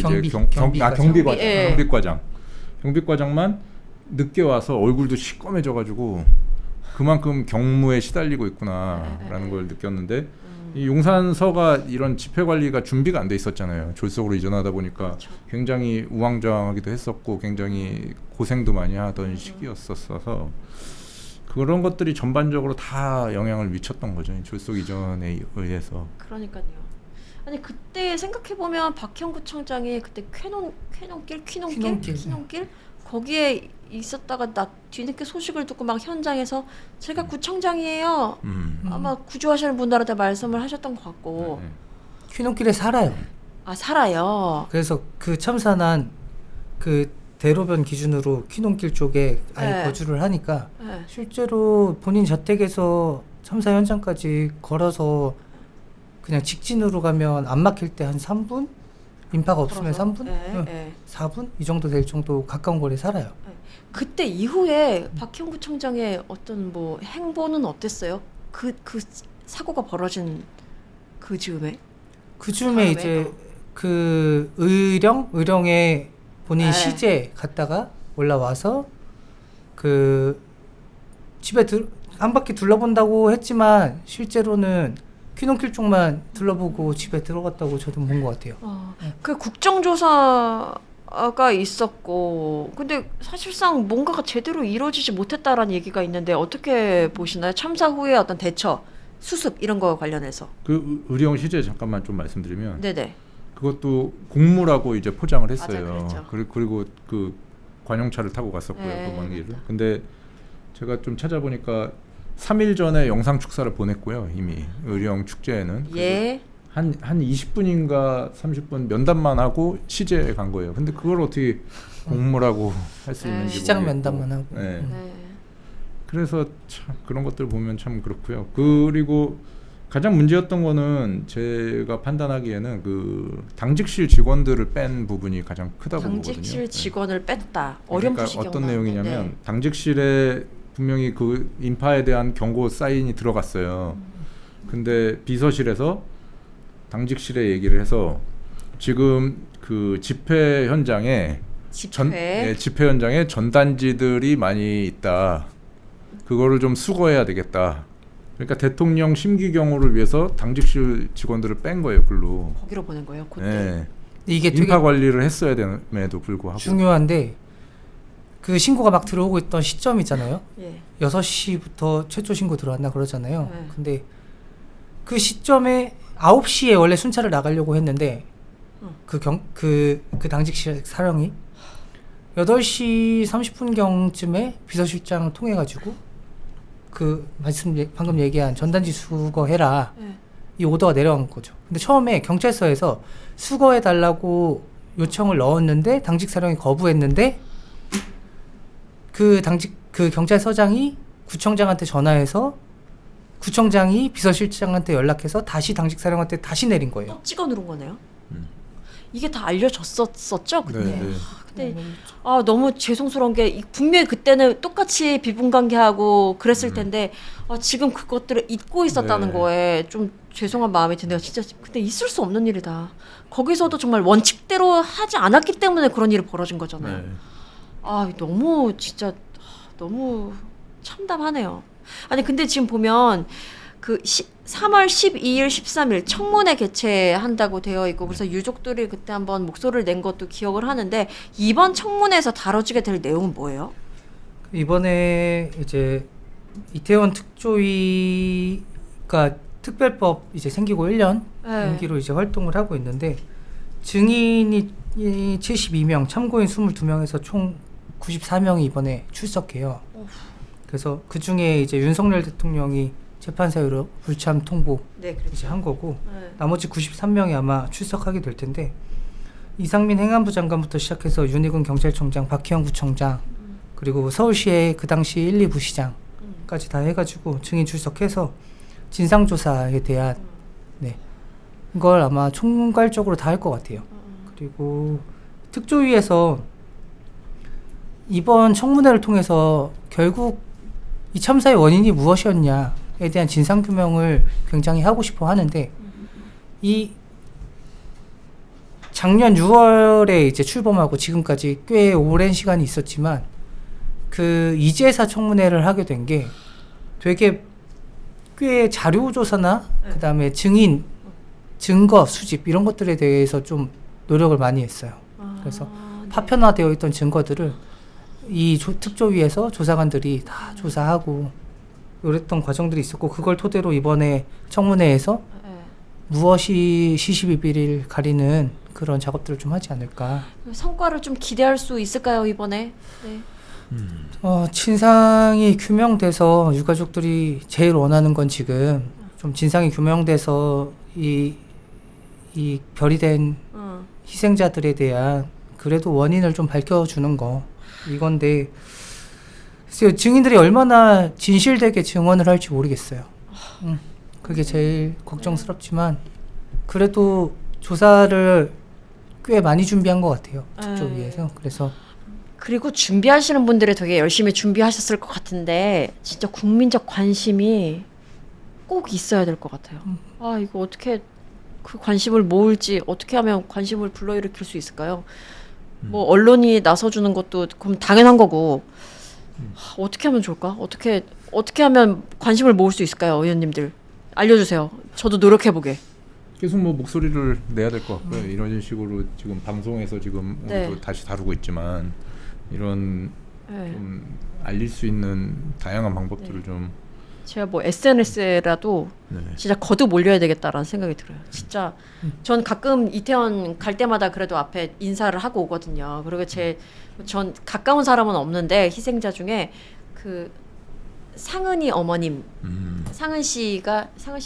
Speaker 4: 경비과장만 늦게 와서 얼굴도 시꺼매져가지고 그만큼 경무에 시달리고 있구나라는 걸 느꼈는데 이 용산서가 이런 집회 관리가 준비가 안 돼 있었잖아요. 졸속으로 이전하다 보니까 굉장히 우왕좌왕하기도 했었고 굉장히 고생도 많이 하던 시기였었어서 그런 것들이 전반적으로 다 영향을 미쳤던 거죠. 졸속 이전에 의해서.
Speaker 1: 그러니까요. 아니 그때 생각해 보면 박형구 청장이 그때 퀴논길 거기에 있었다가 나 뒤늦게 소식을 듣고 막 현장에서 제가 구청장이에요. 아마 구조하시는 분들한테 말씀을 하셨던 것 같고.
Speaker 5: 퀴논길에 살아요.
Speaker 1: 아 살아요.
Speaker 5: 그래서 그 참사난 그 대로변 기준으로 퀴논길 쪽에 아예
Speaker 1: 네.
Speaker 5: 거주를 하니까
Speaker 1: 네.
Speaker 5: 실제로 본인 저택에서 참사 현장까지 걸어서 그냥 직진으로 가면 안 막힐 때 한 3분? 인파가 없으면
Speaker 1: 걸어서?
Speaker 5: 3분?
Speaker 1: 네,
Speaker 5: 응.
Speaker 1: 네.
Speaker 5: 4분? 이 정도 될 정도 가까운 거리에 살아요.
Speaker 1: 그때 이후에 박형구 청장의 어떤 뭐 행보는 어땠어요? 그 사고가 벌어진 그 즈음에?
Speaker 5: 그 즈음에 이제 그 의령에 본인
Speaker 1: 네.
Speaker 5: 시제 갔다가 올라와서 그 집에 한 바퀴 둘러본다고 했지만 실제로는 퀴논길 쪽만 둘러보고 집에 들어갔다고 저도 본 것 같아요.
Speaker 1: 그 국정조사가 있었고 근데 사실상 뭔가가 제대로 이루어지지 못했다라는 얘기가 있는데 어떻게 보시나요? 참사 후에 어떤 대처, 수습 이런 거 관련해서.
Speaker 4: 그 의령 시제 잠깐만 좀 말씀드리면
Speaker 1: 네네.
Speaker 4: 그것도 공무라고 이제 포장을 했어요.
Speaker 1: 맞아, 그랬죠.
Speaker 4: 그리고 그 관용차를 타고 갔었고요.
Speaker 1: 네,
Speaker 4: 그 먼 길을.
Speaker 1: 맞다.
Speaker 4: 근데 제가 좀 찾아보니까 3일 전에 영상 축사를 보냈고요. 이미 의령 축제에는
Speaker 1: 예.
Speaker 4: 한 20분인가 30분 면담만 하고 시제에 간 거예요. 근데 그걸 어떻게 공무라고 할 수
Speaker 1: 네.
Speaker 4: 있는지
Speaker 5: 시장
Speaker 4: 모르겠고.
Speaker 5: 면담만 하고.
Speaker 4: 네.
Speaker 1: 네.
Speaker 4: 그래서 참 그런 것들 보면 참 그렇고요. 그리고 가장 문제였던 거는 제가 판단하기에는 그 당직실 직원들을 뺀 부분이 가장 크다고 보거든요.
Speaker 1: 당직실
Speaker 4: 네.
Speaker 1: 직원을 뺐다.
Speaker 4: 그러니까
Speaker 1: 어렴풋이
Speaker 4: 어떤
Speaker 1: 기억나는데.
Speaker 4: 내용이냐면 당직실에 분명히 그 인파에 대한 경고 사인이 들어갔어요. 근데 비서실에서 당직실에 얘기를 해서 지금 그 집회 현장에 집회 현장에 전단지들이 많이 있다. 그거를 좀 수거해야 되겠다. 그러니까 대통령 심기경호를 위해서 당직실 직원들을 뺀 거예요, 글로.
Speaker 1: 거기로 보낸 거예요. 그때.
Speaker 4: 네.
Speaker 5: 이게 되게
Speaker 4: 인파 관리를 했어야 됨에도 불구하고.
Speaker 5: 중요한데 그 신고가 막 들어오고 있던 시점 있잖아요.
Speaker 1: 예.
Speaker 5: 6시부터 최초 신고 들어왔나 그러잖아요.
Speaker 1: 네.
Speaker 5: 근데 그 시점에 9시에 원래 순찰을 나가려고 했는데 그 당직실 사령이 8시 30분경쯤에 비서실장을 통해 가지고 그 방금 얘기한 전단지 수거해라.
Speaker 1: 네.
Speaker 5: 이 오더가 내려간 거죠. 근데 처음에 경찰서에서 수거해 달라고 요청을 넣었는데 당직 사령이 거부했는데 그 경찰서장이 구청장한테 전화해서 구청장이 비서실장한테 연락해서 다시 당직 사령한테 다시 내린 거예요.
Speaker 1: 또 찍어 누른 거네요. 이게 다 알려졌었죠 그때.
Speaker 4: 네, 네.
Speaker 1: 근데 너무 죄송스러운 게 분명히 그때는 똑같이 비분관계하고 그랬을 텐데 지금 그것들을 잊고 있었다는
Speaker 4: 네.
Speaker 1: 거에 좀 죄송한 마음이 드네요. 진짜 근데 있을 수 없는 일이다. 거기서도 정말 원칙대로 하지 않았기 때문에 그런 일이 벌어진 거잖아요.
Speaker 4: 네.
Speaker 1: 너무 진짜 너무 참담하네요. 아니 근데 지금 보면 그 3월 12일, 13일 청문회 개최한다고 되어 있고 그래서 유족들이 그때 한번 목소리를 낸 것도 기억을 하는데 이번 청문회에서 다뤄지게 될 내용은 뭐예요?
Speaker 5: 이번에 이제 이태원 특조위가 특별법 이제 생기고 1년
Speaker 1: 네.
Speaker 5: 임기로 이제 활동을 하고 있는데 증인이 72명, 참고인 22명에서 총 94명이 이번에 출석해요. 그래서 그 중에 이제 윤석열 대통령이 재판사유로 불참 통보
Speaker 1: 네, 그렇죠.
Speaker 5: 이제 한 거고
Speaker 1: 네.
Speaker 5: 나머지 93명이 아마 출석하게 될 텐데 이상민 행안부 장관부터 시작해서 윤희근 경찰청장, 박희영 구청장 그리고 서울시의 그 당시 1, 2부 시장까지 다 해가지고 증인 출석해서 진상조사에 대한 이걸 아마 총괄적으로 다 할 것 같아요. 그리고 특조위에서 이번 청문회를 통해서 결국 이 참사의 원인이 무엇이었냐에 대한 진상규명을 굉장히 하고 싶어 하는데 이 작년 6월에 이제 출범하고 지금까지 꽤 오랜 시간이 있었지만 그 이제사 청문회를 하게 된 게 되게 꽤 자료조사나 그다음에 증인, 증거 수집 이런 것들에 대해서 좀 노력을 많이 했어요. 그래서 파편화되어 있던 증거들을 이 특조위에서 조사관들이 다 조사하고 이랬던 과정들이 있었고 그걸 토대로 이번에 청문회에서 무엇이 시시비비를 가리는 그런 작업들을 좀 하지 않을까.
Speaker 1: 성과를 좀 기대할 수 있을까요 이번에? 네.
Speaker 5: 진상이 규명돼서 유가족들이 제일 원하는 건 지금 좀 진상이 규명돼서 이 별이 된 희생자들에 대한 그래도 원인을 좀 밝혀주는 거 이건데 글쎄요, 증인들이 얼마나 진실되게 증언을 할지 모르겠어요. 그게 제일 걱정스럽지만 그래도 조사를 꽤 많이 준비한 것 같아요. 특조위에서. 그래서
Speaker 1: 그리고 준비하시는 분들이 되게 열심히 준비하셨을 것 같은데 진짜 국민적 관심이 꼭 있어야 될 것 같아요. 아 이거 어떻게 그 관심을 모을지 어떻게 하면 관심을 불러일으킬 수 있을까요? 뭐 언론이 나서주는 것도 그럼 당연한 거고 어떻게 하면 좋을까? 어떻게 하면 관심을 모을 수 있을까요, 의원님들? 알려주세요. 저도 노력해보게.
Speaker 4: 계속 뭐 목소리를 내야 될 것 같고요. 이런 식으로 지금 방송에서 지금
Speaker 1: 네.
Speaker 4: 오늘도 다시 다루고 있지만 이런
Speaker 1: 네.
Speaker 4: 좀 알릴 수 있는 다양한 방법들을 좀
Speaker 1: 제가 뭐 SNS라도
Speaker 4: 네.
Speaker 1: 진짜 거듭 올려야 되겠다라는 생각이 들어요. 진짜 전 가끔 이태원 갈 때마다 그래도 앞에 인사를 하고 오거든요. 그리고 전 가까운 사람은 없는데 희생자 중에 그 상은이 어머님, 상은 씨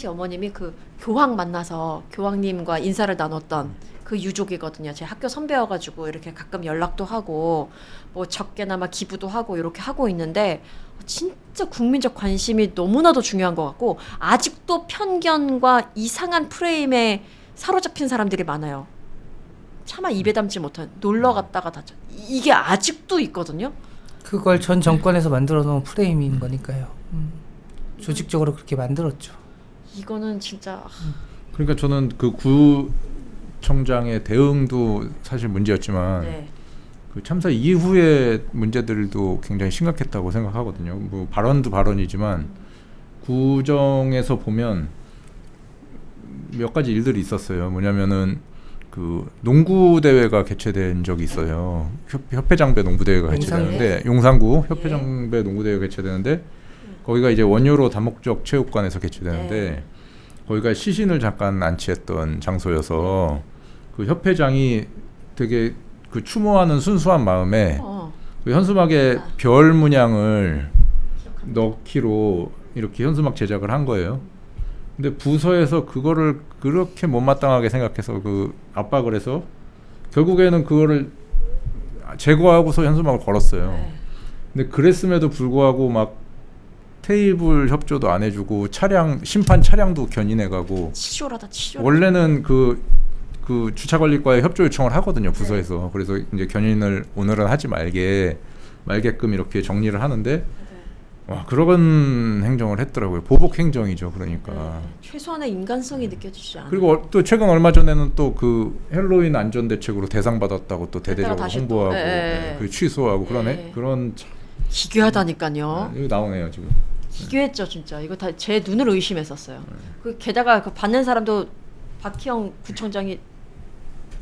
Speaker 1: 어머님이 그 교황 만나서 교황님과 인사를 나눴던 그 유족이거든요. 제 학교 선배여가지고 이렇게 가끔 연락도 하고 뭐 적게나마 기부도 하고 이렇게 하고 있는데 진짜 국민적 관심이 너무나도 중요한 것 같고 아직도 편견과 이상한 프레임에 사로잡힌 사람들이 많아요. 차마 입에 담지 못한 놀러 갔다가 다쳐 이게 아직도 있거든요.
Speaker 5: 그걸 전 정권에서 만들어 놓은 프레임인 거니까요. 조직적으로 그렇게 만들었죠.
Speaker 1: 이거는 진짜
Speaker 4: 그러니까 저는 그 구청장의 대응도 사실 문제였지만
Speaker 1: 네.
Speaker 4: 그 참사 이후의 문제들도 굉장히 심각했다고 생각하거든요. 뭐 발언도 발언이지만 구정에서 보면 몇 가지 일들이 있었어요. 뭐냐면은 그 농구 대회가 개최된 적이 있어요. 협회장배 농구 대회가 개최되는데 용산구 협회장배 농구 대회가 개최되는데 거기가 이제 원효로 다목적 체육관에서 개최되는데 거기가 시신을 잠깐 안치했던 장소여서 그 협회장이 되게 그 추모하는 순수한 마음에 그 현수막에 별 문양을 넣기로 이렇게 현수막 제작을 한 거예요. 근데 부서에서 그거를 그렇게 못마땅하게 생각해서 그 압박을 해서 결국에는 그거를 제거하고서 현수막을 걸었어요. 근데 그랬음에도 불구하고 막 테이블 협조도 안 해주고 심판 차량도 견인해가고
Speaker 1: 치졸하다.
Speaker 4: 원래는 그 주차관리과에 협조 요청을 하거든요, 부서에서. 그래서 이제 견인을 오늘은 하지 말게끔 이렇게 정리를 하는데 와, 그런 행정을 했더라고요. 보복 행정이죠, 그러니까.
Speaker 1: 최소한의 인간성이 느껴지지 않아요.
Speaker 4: 그리고 또 최근 얼마 전에는 또 그 헬로윈 안전 대책으로 대상 받았다고 또 대대적으로 홍보하고 그 취소하고 그런
Speaker 1: 기괴하다니까요.
Speaker 4: 이거 나오네요 지금.
Speaker 1: 기괴했죠 진짜. 이거 다 제 눈을 의심했었어요. 그 게다가 그 받는 사람도 박희영 구청장이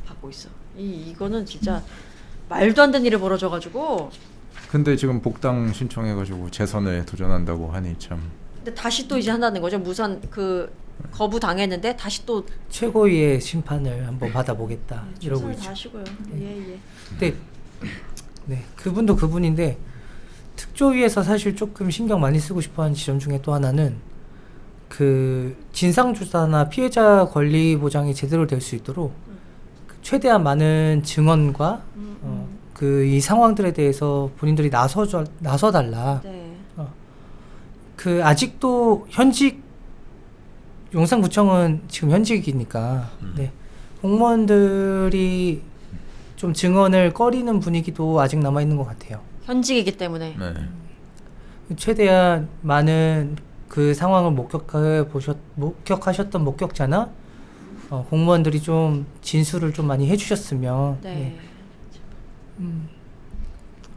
Speaker 1: 받고 있어. 이거는 진짜 말도 안 되는 일이 벌어져가지고.
Speaker 4: 근데 지금 복당 신청해가지고 재선에 도전한다고 하니 참.
Speaker 1: 근데 다시 또 이제 한다는 거죠. 무선 그 거부 당했는데 다시 또
Speaker 5: 최고위의 심판을 한번 받아보겠다 이러고 있죠.
Speaker 1: 하시고요. 예.
Speaker 5: 근데 네, 그분도 그분인데 특조위에서 사실 조금 신경 많이 쓰고 싶어하는 지점 중에 또 하나는 그 진상조사나 피해자 권리 보장이 제대로 될 수 있도록 최대한 많은 증언과 그 이 상황들에 대해서 본인들이 나서달라.
Speaker 1: 네.
Speaker 5: 그 아직도 현직 용산구청은 지금 현직이니까 네. 공무원들이 좀 증언을 꺼리는 분위기도 아직 남아 있는 것 같아요.
Speaker 1: 현직이기 때문에.
Speaker 4: 네.
Speaker 5: 최대한 많은 그 상황을 목격하셨던 목격자나 공무원들이 좀 진술을 좀 많이 해주셨으면
Speaker 1: 네.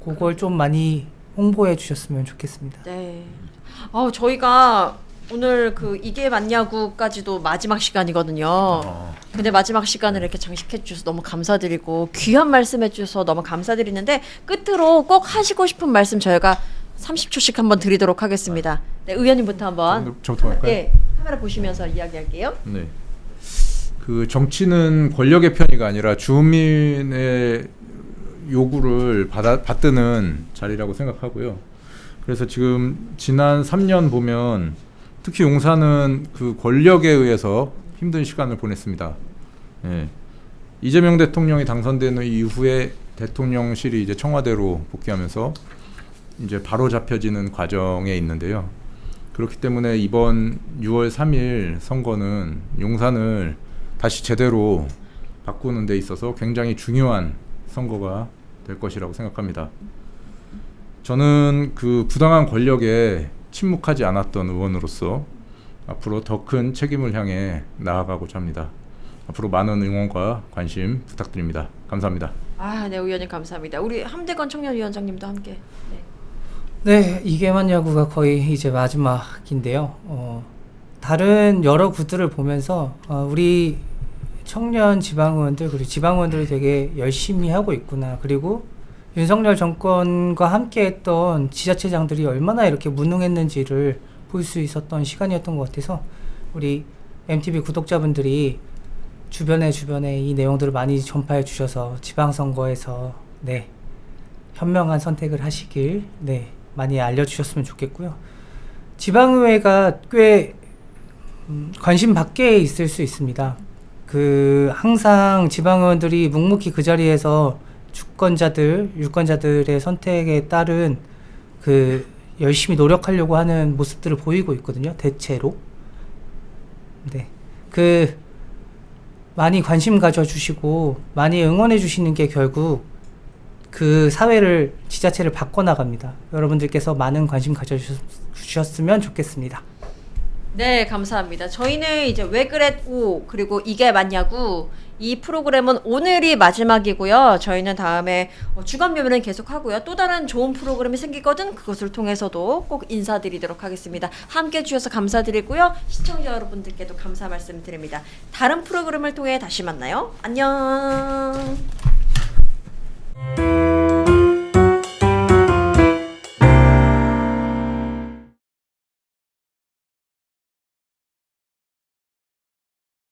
Speaker 5: 그걸 좀 많이 홍보해 주셨으면 좋겠습니다.
Speaker 1: 네. 저희가 오늘 그 이게 맞냐고까지도 마지막 시간이거든요. 근데 마지막 시간을 이렇게 장식해 주셔서 너무 감사드리고 귀한 말씀해 주셔서 너무 감사드리는데 끝으로 꼭 하시고 싶은 말씀 저희가 30초씩 한번 드리도록 하겠습니다. 네, 의원님부터 한번.
Speaker 4: 저부터 할까요?
Speaker 1: 네, 카메라 보시면서 이야기할게요.
Speaker 4: 네. 그 정치는 권력의 편의가 아니라 주민의 요구를 받드는 자리라고 생각하고요. 그래서 지금 지난 3년 보면 특히 용산은 그 권력에 의해서 힘든 시간을 보냈습니다. 예. 이재명 대통령이 당선된 이후에 대통령실이 이제 청와대로 복귀하면서 이제 바로 잡혀지는 과정에 있는데요. 그렇기 때문에 이번 6월 3일 선거는 용산을 다시 제대로 바꾸는 데 있어서 굉장히 중요한 선거가 될 것이라고 생각합니다. 저는 그 부당한 권력에 침묵하지 않았던 의원으로서 앞으로 더 큰 책임을 향해 나아가고자 합니다. 앞으로 많은 응원과 관심 부탁드립니다. 감사합니다.
Speaker 1: 네, 의원님 감사합니다. 우리 함대건 청년위원장님도 함께.
Speaker 5: 네, 이계만 야구가 거의 이제 마지막인데요. 다른 여러 구들을 보면서 우리 청년 지방의원들 그리고 지방의원들이 되게 열심히 하고 있구나. 그리고 윤석열 정권과 함께했던 지자체장들이 얼마나 이렇게 무능했는지를 볼 수 있었던 시간이었던 것 같아서 우리 MTV 구독자분들이 주변에 이 내용들을 많이 전파해 주셔서 지방선거에서 네, 현명한 선택을 하시길 네, 많이 알려주셨으면 좋겠고요. 지방의회가 꽤 관심 밖에 있을 수 있습니다. 항상 지방의원들이 묵묵히 그 자리에서 주권자들, 유권자들의 선택에 따른 열심히 노력하려고 하는 모습들을 보이고 있거든요. 대체로. 네. 많이 관심 가져주시고 많이 응원해 주시는 게 결국 그 사회를, 지자체를 바꿔나갑니다. 여러분들께서 많은 관심 가져주셨으면 좋겠습니다.
Speaker 1: 네, 감사합니다. 저희는 이제 왜 그랬고 그리고 이게 맞냐고 이 프로그램은 오늘이 마지막이고요. 저희는 다음에 주간 묘면은 계속 하고요. 또 다른 좋은 프로그램이 생기거든 그것을 통해서도 꼭 인사드리도록 하겠습니다. 함께 해주셔서 감사드리고요. 시청자 여러분들께도 감사 말씀드립니다. 다른 프로그램을 통해 다시 만나요. 안녕.